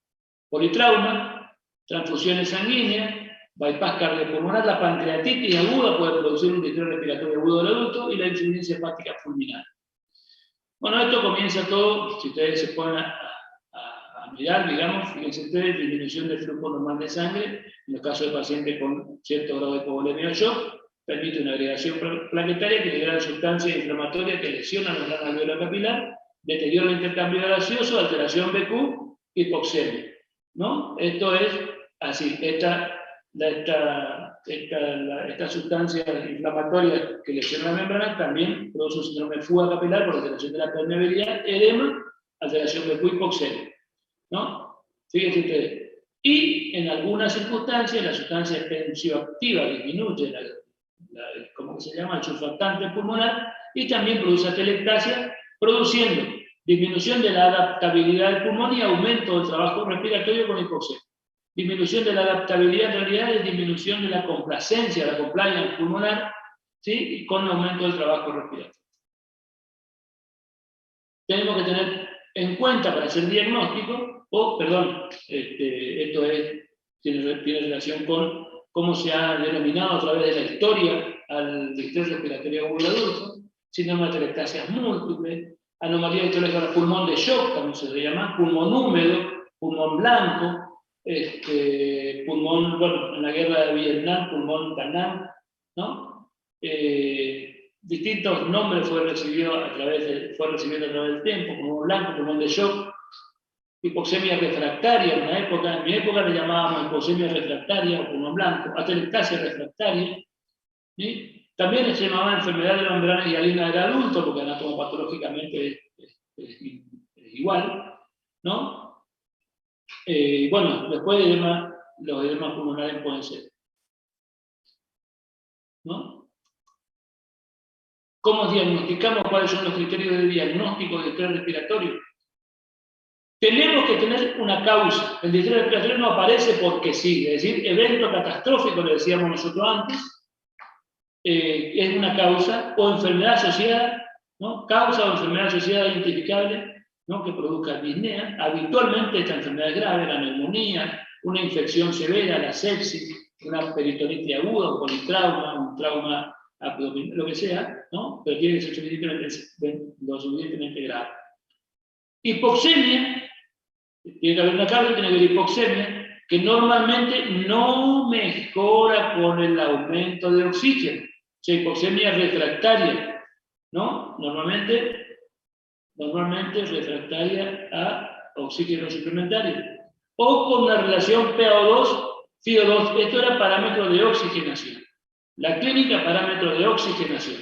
politrauma, transfusiones sanguíneas, bypass cardiopulmonar, la pancreatitis aguda puede producir un distrés respiratorio agudo del adulto y la insuficiencia hepática fulminante. Bueno, esto comienza todo, si ustedes se ponen a mirar, digamos, fíjense ustedes, disminución del flujo normal de sangre, en los casos de pacientes con cierto grado de hipovolemia o shock, permite una agregación plaquetaria que libera sustancias inflamatorias que lesionan la glándula alveolar capilar, deterioro del intercambio gaseoso, alteración BQ, hipoxemia, ¿no? Esto es así, esta sustancia inflamatoria que lesiona la membrana también produce un síndrome de fuga capilar por alteración de la permeabilidad, edema, alteración BQ, hipoxemia, ¿no? Fíjense ustedes. Y en algunas circunstancias la sustancia tensioactiva disminuye ¿cómo se llama? El surfactante pulmonar y también produce atelectasia, produciendo disminución de la adaptabilidad del pulmón y aumento del trabajo respiratorio con hipoxemia. Disminución de la adaptabilidad en realidad es disminución de la complacencia, la compliance pulmonar, ¿sí? Y con aumento del trabajo respiratorio. Tenemos que tener en cuenta para hacer diagnóstico, esto tiene relación con cómo se ha denominado a través de la historia al distrés respiratorio agudo adulto, síndrome de atelectasias múltiples, anomalía histológica del pulmón de shock, también se le llama, pulmón húmedo, pulmón blanco, pulmón, bueno, en la guerra de Vietnam, pulmón Tanán, ¿no? Distintos nombres fue recibido a través del tiempo, pulmón blanco, pulmón de shock, hipoxemia refractaria, en mi época le llamábamos hipoxemia refractaria o pulmón blanco, atelectasia refractaria, ¿sí? También se llamaba enfermedad de la membrana hialina del adulto, porque anatomopatológicamente es igual, ¿no? Bueno, después los edemas pulmonares pueden ser, ¿no? ¿Cómo diagnosticamos? ¿Cuáles son los criterios de diagnóstico de distrés respiratorio? Tenemos que tener una causa. El distrés respiratorio no aparece porque sí, es decir, evento catastrófico, le decíamos nosotros antes, es una causa o enfermedad asociada, ¿no? Causa o enfermedad asociada identificable, ¿no? Que produzca disnea. Habitualmente esta enfermedad es grave, la neumonía, una infección severa, la sepsis, una peritonitis aguda, un politrauma, un trauma abdominal, lo que sea, ¿no? Pero tiene que ser lo suficientemente grave. Hipoxemia, tiene que haber una causa, tiene que haber hipoxemia, que normalmente no mejora con el aumento de oxígeno. O sea, hipoxemia refractaria, ¿no? Normalmente refractaria a oxígeno suplementario. O con una relación PaO2, FiO2, esto era parámetro de oxigenación. La clínica, parámetro de oxigenación.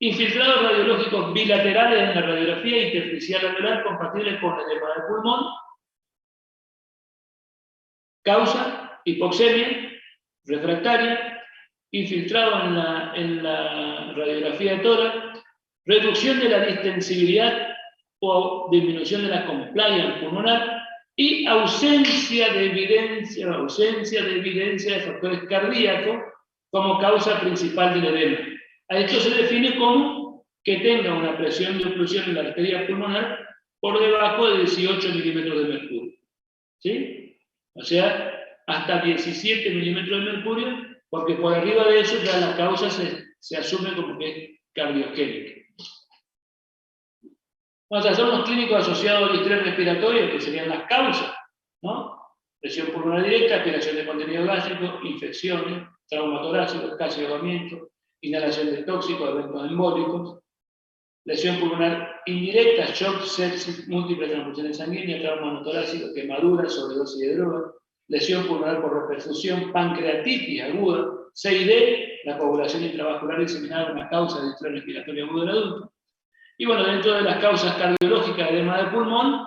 Infiltrados radiológicos bilaterales en la radiografía intersticial alveolar compatibles con edema del pulmón. Causa, hipoxemia refractaria, infiltrado en la radiografía de tórax, reducción de la distensibilidad o disminución de la compliance pulmonar y ausencia de evidencia de factores cardíacos como causa principal del edema. A esto se define como que tenga una presión de oclusión en la arteria pulmonar por debajo de 18 milímetros de mercurio. ¿Sí? O sea, hasta 17 milímetros de mercurio, porque por arriba de eso ya la causa se asume como que es cardiogénica. O sea, son los clínicos asociados al distrés respiratorio, que serían las causas, ¿no? Presión pulmonar directa, aspiración de contenido gástrico, infecciones, trauma torácico, casi ahogamiento, inhalación de tóxicos, eventos embólicos, lesión pulmonar indirecta, shock, sepsis, múltiples transfusiones sanguíneas, trauma no torácico, quemaduras, sobredosis de droga, lesión pulmonar por reperfusión, pancreatitis aguda, CID, la coagulación intravascular diseminada es una causa de distrés respiratorio agudo del adulto. Y bueno, dentro de las causas cardiológicas de edema de pulmón,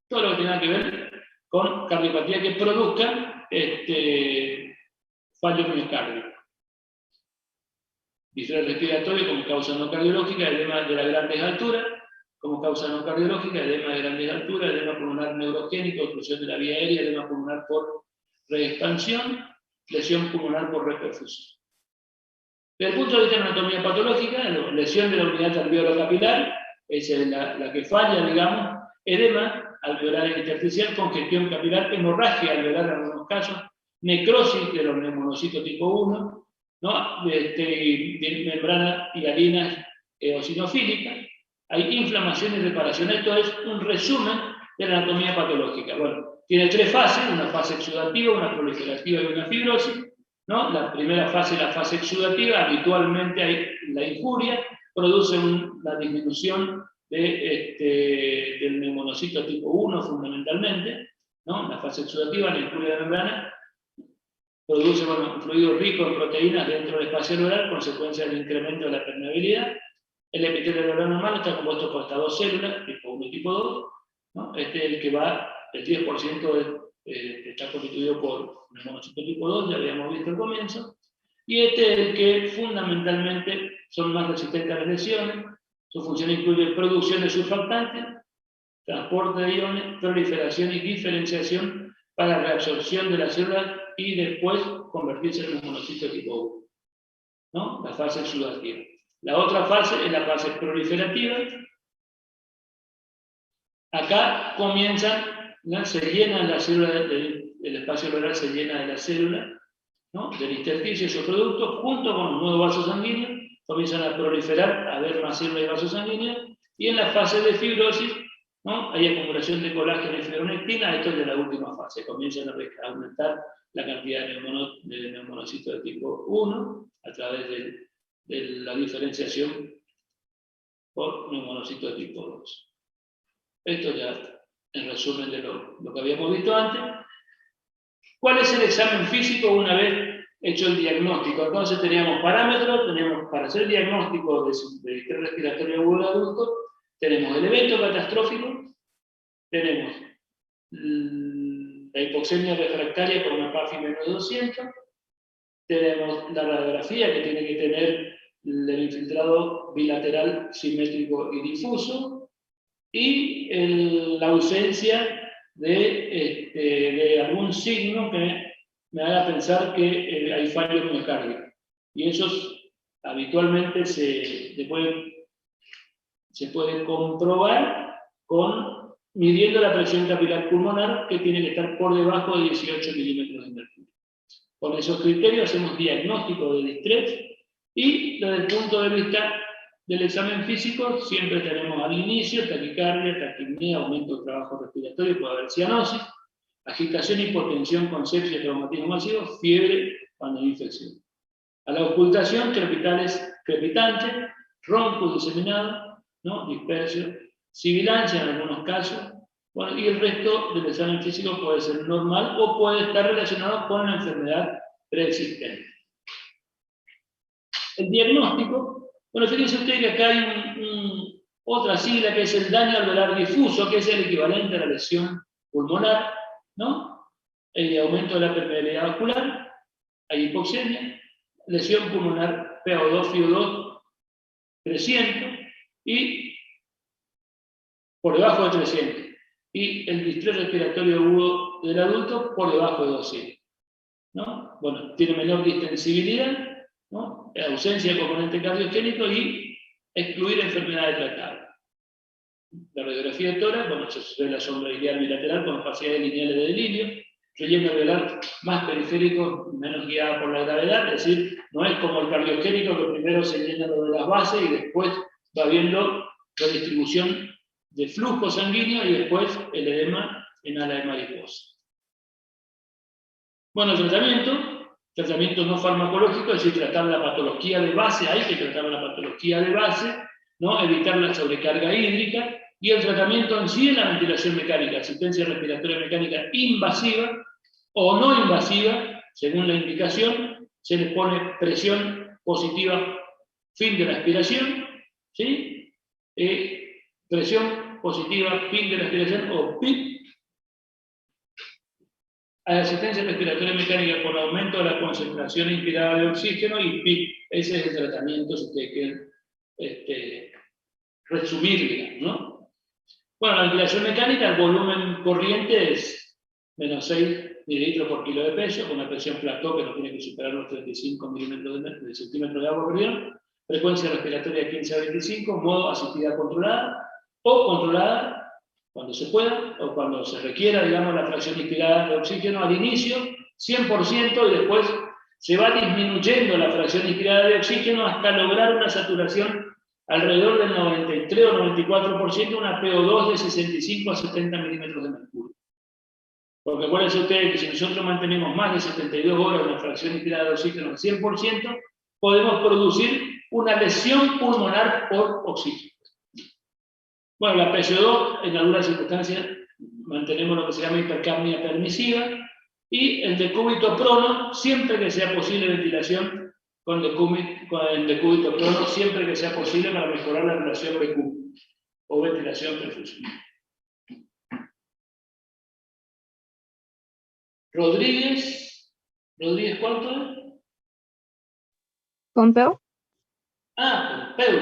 todo lo que tenga que ver con cardiopatía que produzca fallo miocárdico. Distrés respiratorio como causa no cardiológica, edema de las grandes alturas, como causa no cardiológica, edema de grandes alturas, edema pulmonar neurogénico, obstrucción de la vía aérea, edema pulmonar por reexpansión, lesión pulmonar por reperfusión. Desde el punto de vista de anatomía patológica, lesión de la unidad alveolo-capilar, esa es la que falla, digamos, edema alveolar intersticial, congestión capilar, hemorragia alveolar en algunos casos, necrosis de los neumonocitos tipo 1, ¿no? Membrana hialina eosinofílica, hay inflamación y reparación. Esto es un resumen de la anatomía patológica. Bueno, tiene tres fases, una fase exudativa, una proliferativa y una fibrosis, ¿no? La primera fase, la fase exudativa, habitualmente hay la injuria, produce la disminución del neumonocito tipo 1 fundamentalmente, ¿no? La fase exudativa, la injuria de membrana, produce un fluido rico en proteínas dentro del espacio alveolar, consecuencia del incremento de la permeabilidad. El epitelio alveolar normal está compuesto por estas dos células, tipo 1 y tipo 2, ¿no? Este es el que va, el 10% está constituido por neumonocito tipo 2, ya habíamos visto al comienzo, y este es el que fundamentalmente son más resistentes a las lesiones. Su función incluye producción de surfactantes, transporte de iones, proliferación y diferenciación para la reabsorción de las células y después convertirse en un monocito tipo 1, ¿no? La fase exudativa. La otra fase es la fase proliferativa. Acá comienzan, ¿no? Se llenan las células, el espacio alveolar se llena de las células, ¿no? Del intersticio y sus productos, junto con un nuevo vaso sanguíneo, comienzan a proliferar, a haber más células y vasos sanguíneos, y en la fase de fibrosis, ¿no? Hay acumulación de colágeno y fibronectina. Esto es de la última fase, comienzan a aumentar la cantidad de neumonocitos de tipo 1 a través de la diferenciación por neumonocitos de tipo 2. Esto ya en resumen de lo que habíamos visto antes. ¿Cuál es el examen físico una vez hecho el diagnóstico? Entonces teníamos parámetros, para hacer diagnóstico de distrés respiratorio agudo del adulto, tenemos el evento catastrófico, tenemos la hipoxemia refractaria con una PAFI menos de 200, tenemos la radiografía que tiene que tener el infiltrado bilateral simétrico y difuso, y la ausencia de algún signo que me haga pensar que hay fallo miocárdico. Y esos habitualmente se pueden comprobar midiendo la presión capilar pulmonar, que tiene que estar por debajo de 18 milímetros de mercurio. Con esos criterios hacemos diagnóstico de distrés, y desde el punto de vista del examen físico siempre tenemos al inicio taquicardia, taquipnea, aumento del trabajo respiratorio, puede haber cianosis, agitación y hipotensión con sepsia y traumatismo masivo, fiebre cuando hay infección. A la ocultación, crepitante, ronco diseminado, ¿no? Dispersio, sibilancia en algunos casos, bueno, y el resto del examen físico puede ser normal o puede estar relacionado con la enfermedad preexistente. El diagnóstico, bueno, fíjense ustedes que acá hay otra sigla que es el daño alveolar difuso, que es el equivalente a la lesión pulmonar, ¿no? El aumento de la permeabilidad vascular, hay hipoxemia, lesión pulmonar PO2, FiO2 300 y por debajo de 300, y el distrés respiratorio agudo del adulto por debajo de 200, ¿no? Bueno, tiene menor distensibilidad, ¿no? Ausencia de componente cardiogénico y excluir enfermedades tratables. La radiografía de tórax, bueno, se ve la sombra iliar bilateral con capacidades lineales de delirio, relleno alveolar más periférico, menos guiada por la gravedad, es decir, no es como el cardiogénico que primero se llena lo de las bases y después va viendo la distribución de flujo sanguíneo y después el edema en ala de mariposa. Bueno, tratamiento no farmacológico, es decir, tratar la patología de base, hay que tratar la patología de base, ¿no? Evitar la sobrecarga hídrica, y el tratamiento en sí es la ventilación mecánica, asistencia respiratoria mecánica invasiva o no invasiva, según la indicación, se le pone presión positiva, fin de la expiración, ¿sí? Presión positiva, fin de la expiración, o PIP. Asistencia respiratoria mecánica con aumento de la concentración inspirada de oxígeno y PIP. Ese es el tratamiento, si ustedes quieren resumir, digamos, ¿no? Bueno, la ventilación mecánica, el volumen corriente es menos 6 mililitros por kilo de peso, con una presión plató que no tiene que superar los 35 milímetros de centímetros de agua por millón, frecuencia respiratoria 15 a 25, modo asistida controlada o controlada cuando se pueda o cuando se requiera, digamos, la fracción inspirada de oxígeno al inicio, 100%, y después se va disminuyendo la fracción inspirada de oxígeno hasta lograr una saturación alrededor del 93 o 94%, una PO2 de 65 a 70 milímetros de mercurio. Porque acuérdense ustedes que si nosotros mantenemos más de 72 horas la fracción inspirada de oxígeno al 100%, podemos producir una lesión pulmonar por oxígeno. Bueno, la PCO2, en algunas circunstancias, mantenemos lo que se llama hipercapnia permisiva, y el decúbito prono, siempre que sea posible ventilación con el decúbito prono, siempre que sea posible para mejorar la relación PQ, o ventilación perfusión. Rodríguez, ¿cuánto es? ¿Pompeu? Ah, Pompeu.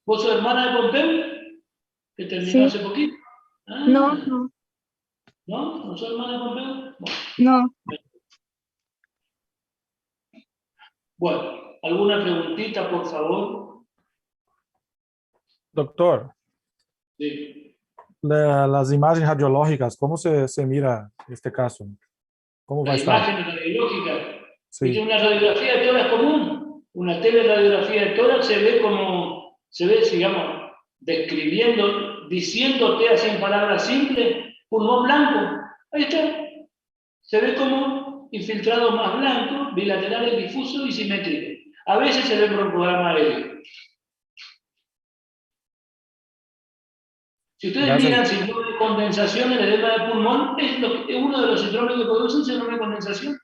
¿Vos sos hermana de Pompeu? ¿Que terminó Sí. hace poquito? Ah, No. ¿No? ¿No sos hermana de Pompeu? No. Bueno, ¿alguna preguntita, por favor? Doctor, Sí. las imágenes radiológicas, ¿cómo se mira este caso? ¿Cómo va a La estar? imagen radiológica. Sí. ¿Viste? Una radiografía de tórax común. Una teleradiografía de tórax se ve, digamos, describiendo, diciéndote así en palabras simples, pulmón blanco. Ahí está. Se ve como infiltrado más blanco, bilaterales, difuso y simétrico. A veces se ve por un programa aéreo. Si ustedes miran síndrome de condensación en el edema de pulmón, es uno de los síndromes que producen síndrome de condensación.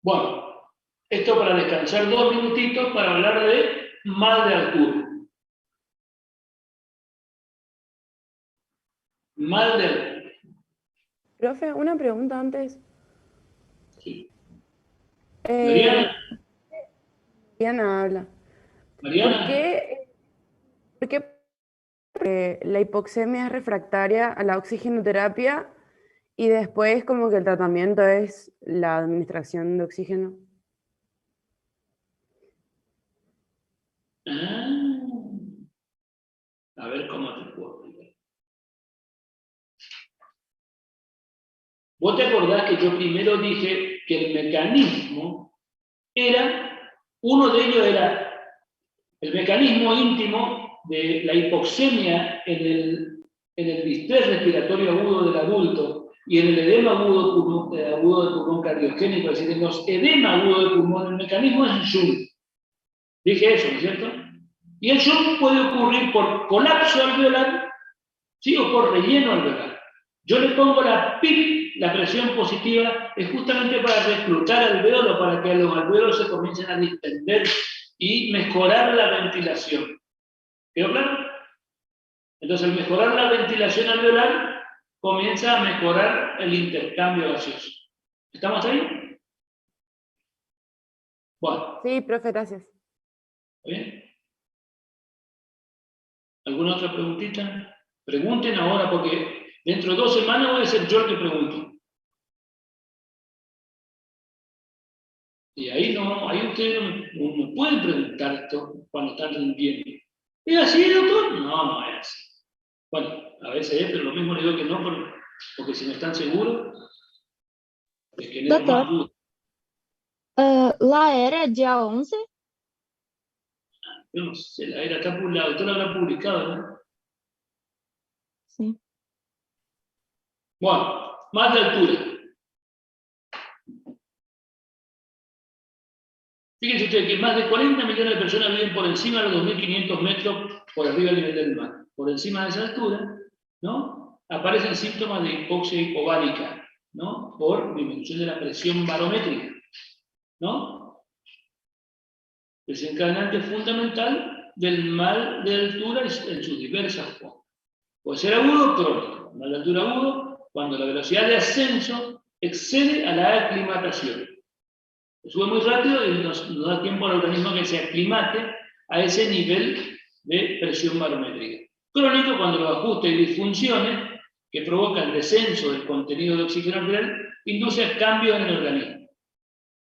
Bueno, esto para descansar 2 minutitos para hablar de mal de altura. Mal de altura. Profe, una pregunta antes. Sí. Mariana. Mariana habla. Mariana. ¿Por qué la hipoxemia es refractaria a la oxigenoterapia y después como que el tratamiento es la administración de oxígeno? A ver cómo te puedo explicar. ¿Vos te acordás que yo primero dije que el mecanismo uno de ellos era el mecanismo íntimo de la hipoxemia en el distrés respiratorio agudo del adulto y en el edema agudo de pulmón cardiogénico, es decir, en los edema agudo de pulmón, el mecanismo es el shunt. Dije eso, ¿no es cierto? Y el shunt puede ocurrir por colapso alveolar, ¿sí? O por relleno alveolar. Yo le pongo la PIP, la presión positiva, es justamente para reclutar alveolo, para que los alveolos se comiencen a distender y mejorar la ventilación. ¿Quedó claro? Entonces, al mejorar la ventilación alveolar, comienza a mejorar el intercambio gaseoso. ¿Estamos ahí? Bueno. Sí, profe, gracias. ¿Bien? ¿Alguna otra preguntita? Pregunten ahora, porque dentro de 2 semanas voy a ser yo el que pregunto. Y ahí ustedes no pueden preguntar esto cuando están rindiendo. ¿Es así, doctor? No es así. Bueno, a veces es, pero lo mismo le digo que no, porque si no están seguros, les genero más dudas. ¿La era día 11? Yo no sé, la era está publicada, usted la habrá publicado, ¿no? Sí. Bueno, más de altura. Fíjense ustedes que más de 40 millones de personas viven por encima de los 2.500 metros por arriba del nivel del mar. Por encima de esa altura, ¿no? Aparecen síntomas de hipoxia hipovárica, ¿no? Por disminución de la presión barométrica. ¿no? Desencadenante fundamental del mal de altura en sus diversas formas. Puede ser agudo o crónico. Mal de altura agudo, cuando la velocidad de ascenso excede a la aclimatación. Sube muy rápido y nos da tiempo al organismo que se aclimate a ese nivel de presión barométrica. Crónico, cuando los ajustes y disfunciones que provocan descenso del contenido de oxígeno arterial induce cambios en el organismo,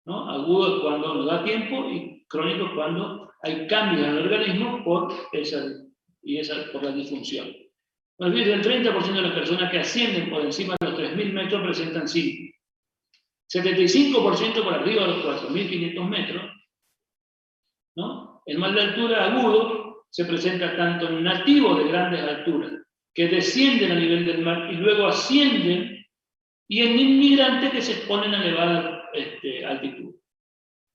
¿no? Agudo es cuando nos da tiempo y crónico es cuando hay cambios en el organismo por la disfunción. No olvides, el 30% de las personas que ascienden por encima de los 3.000 metros presentan síntomas. 75% por arriba de los 4.500 metros, ¿no? El mal de altura agudo se presenta tanto en nativos de grandes alturas, que descienden a nivel del mar y luego ascienden, y en inmigrantes que se exponen a elevada altitud.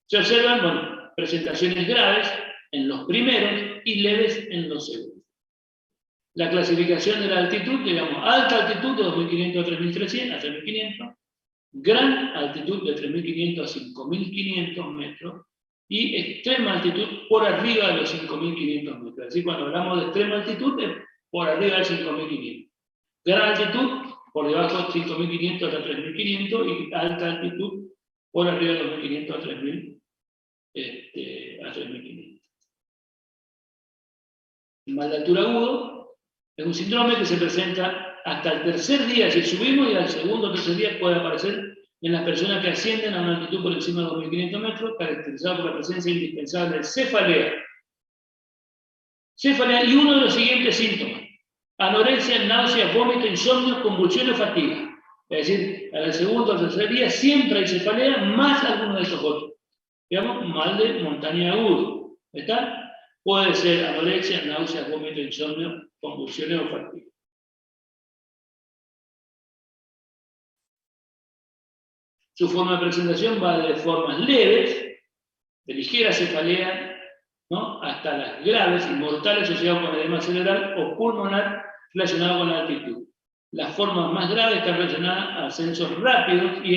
Se observan, presentaciones graves en los primeros y leves en los segundos. La clasificación de la altitud, digamos, alta altitud de 2.500 a 3.300 a 3.500, gran altitud de 3.500 a 5.500 metros y extrema altitud por arriba de los 5.500 metros. Así, cuando hablamos de extrema altitud, es por arriba de 5.500. Gran altitud por debajo de 5.500 hasta 3.500 y alta altitud por arriba de 2.500 a 3.500. El mal de altura agudo es un síndrome que se presenta hasta el tercer día, si subimos, y al segundo o tercer día puede aparecer en las personas que ascienden a una altitud por encima de 2.500 metros, caracterizado por la presencia indispensable de cefalea. Cefalea y uno de los siguientes síntomas: anorexia, náusea, vómito, insomnio, convulsiones, fatiga. Es decir, al segundo o tercer día siempre hay cefalea, más alguno de estos otros. Digamos, mal de montaña agudo. ¿Está? Puede ser anorexia, náusea, vómito, insomnio, convulsiones o fatiga. Su forma de presentación va de formas leves, de ligera cefalea, ¿no?, hasta las graves y mortales asociadas con edema cerebral o pulmonar relacionado con la altitud. Las formas más graves están relacionadas a ascensos rápidos y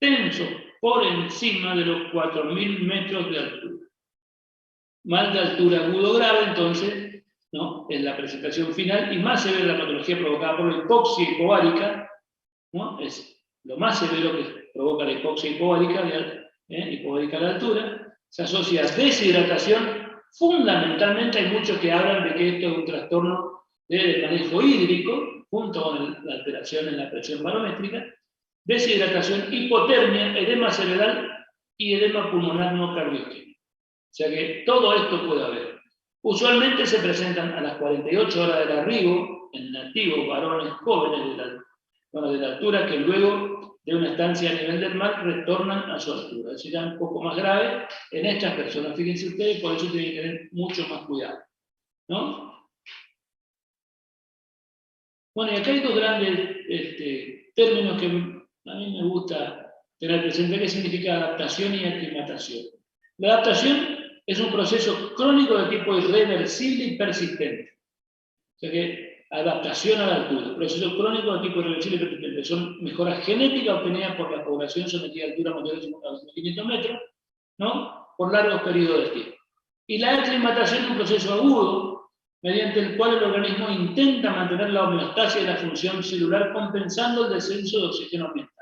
extensos por encima de los 4.000 metros de altura. Mal de altura agudo grave, entonces, ¿no?, es la presentación final y más severa la patología provocada por la hipoxia hipovárica, ¿no? Es lo más severo que provoca la hipoxia hipovárica de altura. Se asocia a deshidratación. Fundamentalmente hay muchos que hablan de que esto es un trastorno de manejo hídrico, junto con la alteración en la presión barométrica, deshidratación, hipotermia, edema cerebral y edema pulmonar no cardiogénico. O sea que todo esto puede haber. Usualmente se presentan a las 48 horas del arribo en nativos varones jóvenes de la altura, que luego de una estancia a nivel del mar retornan a su altura. Es decir, ya un poco más grave en estas personas. Fíjense ustedes, por eso tienen que tener mucho más cuidado, ¿no? Bueno, y acá hay dos grandes términos que a mí me gusta tener presente, que significa adaptación y aclimatación. La adaptación es un proceso crónico de tipo irreversible y persistente. O sea que adaptación a la altura, proceso crónico de tipo irreversible y persistente. Son mejoras genéticas obtenidas por la población sometida a altura mayor de 500 metros, ¿no?, por largos periodos de tiempo. Y la aclimatación es un proceso agudo, mediante el cual el organismo intenta mantener la homeostasis de la función celular compensando el descenso de oxígeno ambiental.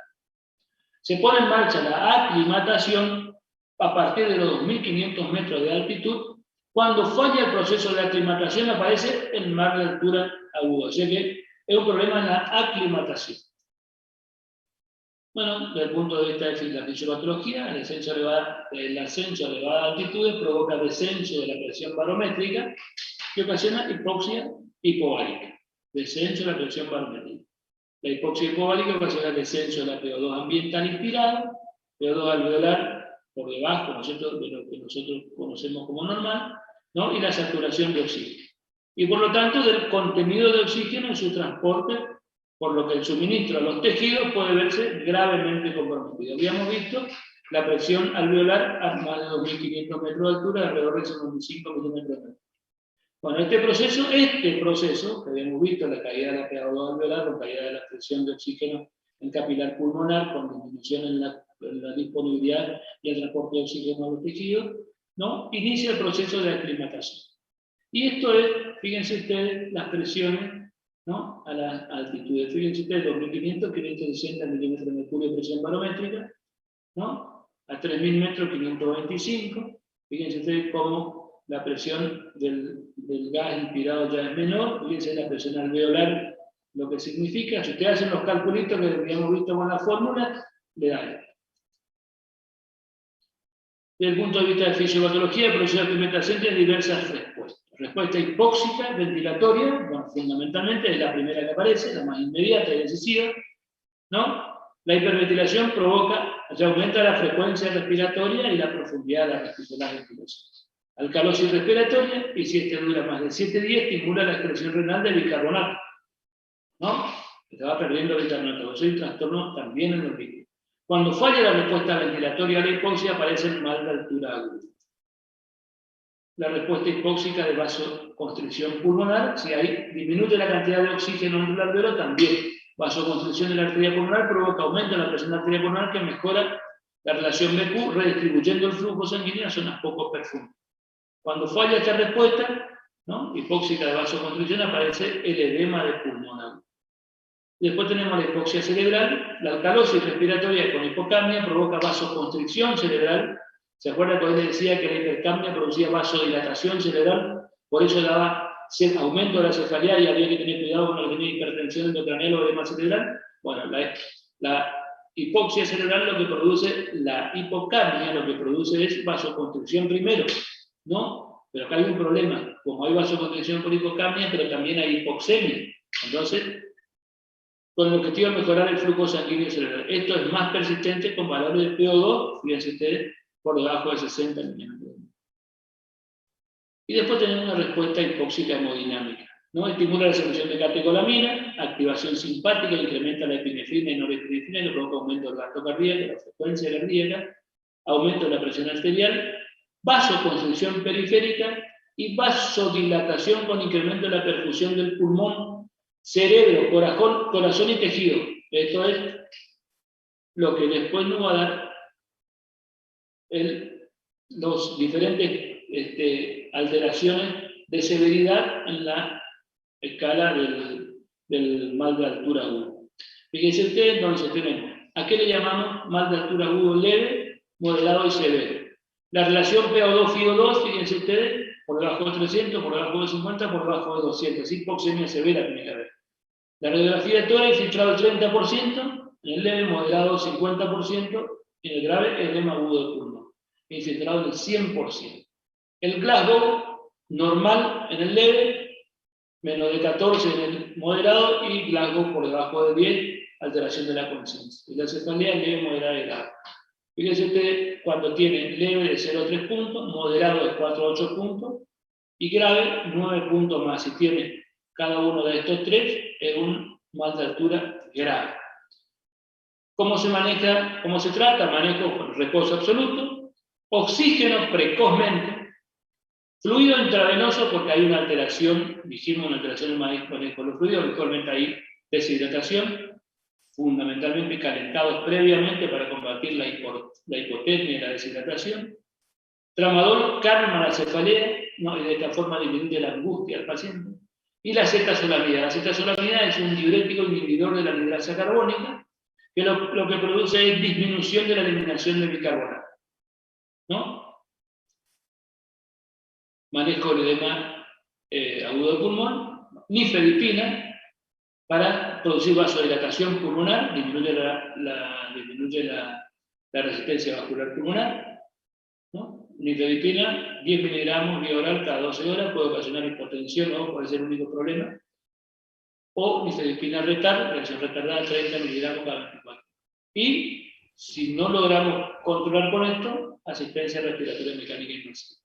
Se pone en marcha la aclimatación a partir de los 2.500 metros de altitud. Cuando falla el proceso de aclimatación aparece el mal de altura agudo. O sea que es un problema en la aclimatación. Bueno, desde el punto de vista de la fisiopatología, el ascenso a elevada altitudes provoca descenso de la presión barométrica que ocasiona hipoxia hipovárica. Descenso de la presión barométrica. La hipoxia hipovárica ocasiona descenso de la PO2 ambiental inspirado, PO2 alveolar por debajo, ¿no es cierto?, de lo que nosotros conocemos como normal, ¿no?, y la saturación de oxígeno. Y por lo tanto, del contenido de oxígeno en su transporte, por lo que el suministro a los tejidos puede verse gravemente comprometido. Habíamos visto la presión alveolar a más de 2.500 metros de altura, alrededor de 95 milímetros de metro. Bueno, este proceso, que habíamos visto, la caída de la PO2 alveolar, la caída de la presión de oxígeno en capilar pulmonar, con disminución en la la disponibilidad y el transporte de oxígeno a los tejidos, ¿no? Inicia el proceso de aclimatación. Y esto es, fíjense ustedes, las presiones, ¿no? A las altitudes. Fíjense ustedes, 2500, 560 milímetros de mercurio de presión barométrica, ¿no? A 3000 metros, 525. Fíjense ustedes cómo la presión del gas inspirado ya es menor. Fíjense la presión alveolar, lo que significa. Si ustedes hacen los calculitos que habíamos visto con la fórmula, le da esto. Desde el punto de vista de fisiopatología, el proceso de aclimatación tiene diversas respuestas. Respuesta hipóxica, ventilatoria, bueno, fundamentalmente es la primera que aparece, la más inmediata y decisiva, ¿no? La hiperventilación provoca, o sea, aumenta la frecuencia respiratoria y la profundidad de la respiración. Alcalosis respiratoria, y si este dura más de 7 días, estimula la excreción renal de bicarbonato, ¿no? Que se va perdiendo bicarbonato. Eso es un trastorno también en los líquidos. Cuando falla la respuesta ventilatoria a la hipoxia, aparece el mal de altura aguda. La respuesta hipóxica de vasoconstricción pulmonar, si hay, disminuye la cantidad de oxígeno en el alveolo, también vasoconstricción de la arteria pulmonar provoca aumento en la presión de la arteria pulmonar que mejora la relación BQ, redistribuyendo el flujo sanguíneo a zonas poco profundas. Cuando falla esta respuesta, ¿no? Hipóxica de vasoconstricción, aparece el edema de pulmón agudo. Después tenemos la hipoxia cerebral, la alcalosis respiratoria con hipocapnia provoca vasoconstricción cerebral. ¿Se acuerdan que hoy les decía que la hipercapnia producía vasodilatación cerebral? Por eso daba aumento de la cefalea y había que tener cuidado con lo que tenía hipertensión endocraneal o edema cerebral. Bueno, la hipoxia cerebral lo que produce, la hipocapnia lo que produce es vasoconstricción primero, ¿no? Pero acá hay un problema, como hay vasoconstricción por hipocapnia, pero también hay hipoxemia. Entonces, con el objetivo de mejorar el flujo sanguíneo cerebral. Esto es más persistente con valores de PO2, fíjense ustedes, por debajo de 60 milímetros. Y después tenemos una respuesta hipóxica hemodinámica, ¿no? Estimula la secreción de catecolamina, activación simpática, incrementa la epinefrina y norepinefrina, y provoca aumento del gasto cardíaco, la frecuencia cardíaca, aumento de la presión arterial, vasoconstricción periférica y vasodilatación con incremento de la perfusión del pulmón, cerebro, corazón y tejido. Esto es lo que después nos va a dar los diferentes alteraciones de severidad en la escala del mal de altura aguda. Fíjense ustedes, entonces tenemos, ¿a qué le llamamos mal de altura agudo leve, moderado y severo? La relación PO2-FiO2, fíjense ustedes, por debajo de 300, por debajo de 50, por debajo de 200. Hipoxemia severa tiene que haber. La radiografía de tórax, filtrado el 30%, en el leve, moderado 50%, en el grave, edema agudo del pulmón. Infiltrado el 100%. El Glasgow, normal en el leve, menos de 14 en el moderado, y Glasgow por debajo de 10, alteración de la conciencia. Y la cefalea leve, moderada y grave. Fíjense usted, cuando tiene leve de 0 a 3 puntos, moderado de 4 a 8 puntos, y grave 9 puntos más. Si tiene cada uno de estos tres, es un mal de altura grave. ¿Cómo se maneja? ¿Cómo se trata? Manejo con reposo absoluto, oxígeno precozmente, fluido intravenoso porque hay una alteración, dijimos una alteración en manejo de los fluidos, habitualmente hay deshidratación, fundamentalmente calentados previamente para combatir la hipotermia y la deshidratación. Tramadol calma la cefalea, ¿no? Y de esta forma disminuye la angustia al paciente. Y la acetazolamida. La acetazolamida es un diurético inhibidor de la anhidrasa carbónica, que lo que produce es disminución de la eliminación de bicarbonato, ¿no? Manejo del edema agudo del pulmón, nifedipina, para producir vasodilatación pulmonar, disminuye la resistencia vascular pulmonar, ¿no? Nifedipina, 10 miligramos vía oral cada 12 horas, puede ocasionar hipotensión, ¿no? Puede ser el único problema. O nifedipina reacción retardada, 30 miligramos cada 24. Y si no logramos controlar con esto, asistencia respiratoria mecánica invasiva.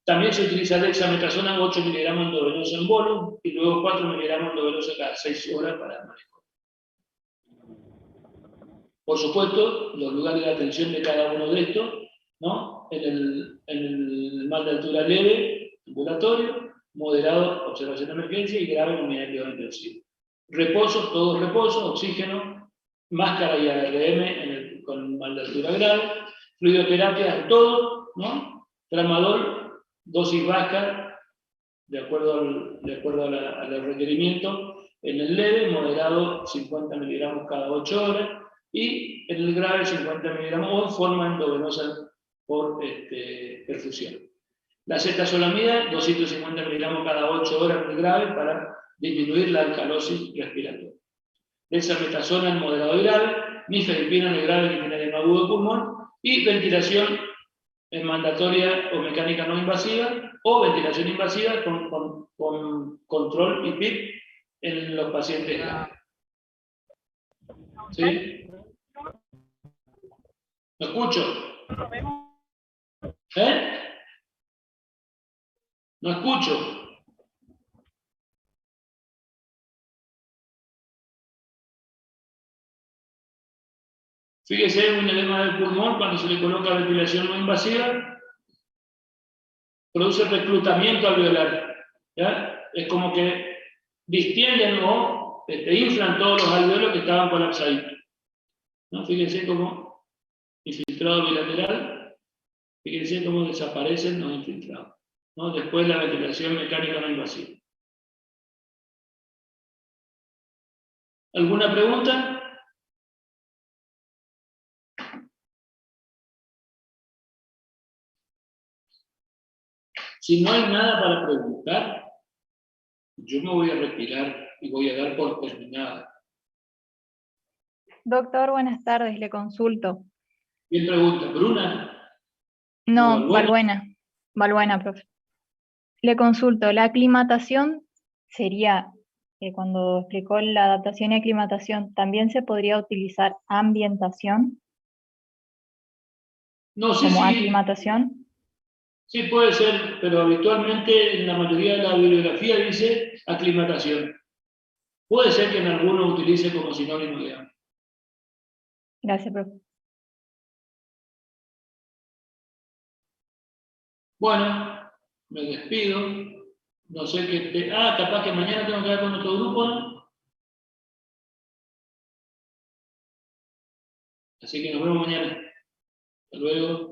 También se utiliza dexametasona, 8 miligramos endovenoso en bolo, y luego 4 miligramos endovenoso cada 6 horas para el manejo. Por supuesto, los lugares de atención de cada uno de estos, ¿no? En el mal de altura leve, ambulatorio, moderado, observación de emergencia, y grave, unidad de cuidado intensivo. Reposo, todos reposos, oxígeno, máscara y ARM con mal de altura grave, fluidoterapia todo, ¿no? Tramadol, dosis baja, de acuerdo al requerimiento, en el leve, moderado 50 miligramos cada 8 horas, y en el grave 50 miligramos o en forma endovenosa por perfusión. La acetazolamida, 250 miligramos cada 8 horas en el grave para disminuir la alcalosis respiratoria. Dexametasona en moderado y grave, nifedipina en el grave que tiene edema agudo de pulmón, y ventilación en mandatoria o mecánica no invasiva, o ventilación invasiva con control y PIP en los pacientes graves. ¿Sí? ¿Lo escucho? ¿Eh? No escucho. Fíjese, un edema del pulmón, cuando se le coloca ventilación no invasiva, produce reclutamiento alveolar. ¿Ya? Es como que distienden o inflan todos los alveolos que estaban colapsaditos. ¿No? Fíjense cómo infiltrado bilateral, fíjense cómo desaparecen los infiltrados, ¿no? Después la ventilación mecánica no invasiva. ¿Alguna pregunta? Si no hay nada para preguntar, yo me voy a retirar y voy a dar por terminada. Doctor, buenas tardes, le consulto. ¿Quién pregunta? ¿Bruna? No, Balbuena. Balbuena, profe. Le consulto, ¿la aclimatación sería, cuando explicó la adaptación y aclimatación, también se podría utilizar ambientación? No, sí, ¿Como sí. aclimatación? Sí, puede ser, pero habitualmente en la mayoría de la bibliografía dice aclimatación. Puede ser que en algunos utilice como sinónimo de ambos. Gracias, profe. Bueno, me despido. No sé qué capaz que mañana tengo que hablar con otro grupo, ¿no? Así que nos vemos mañana. Hasta luego.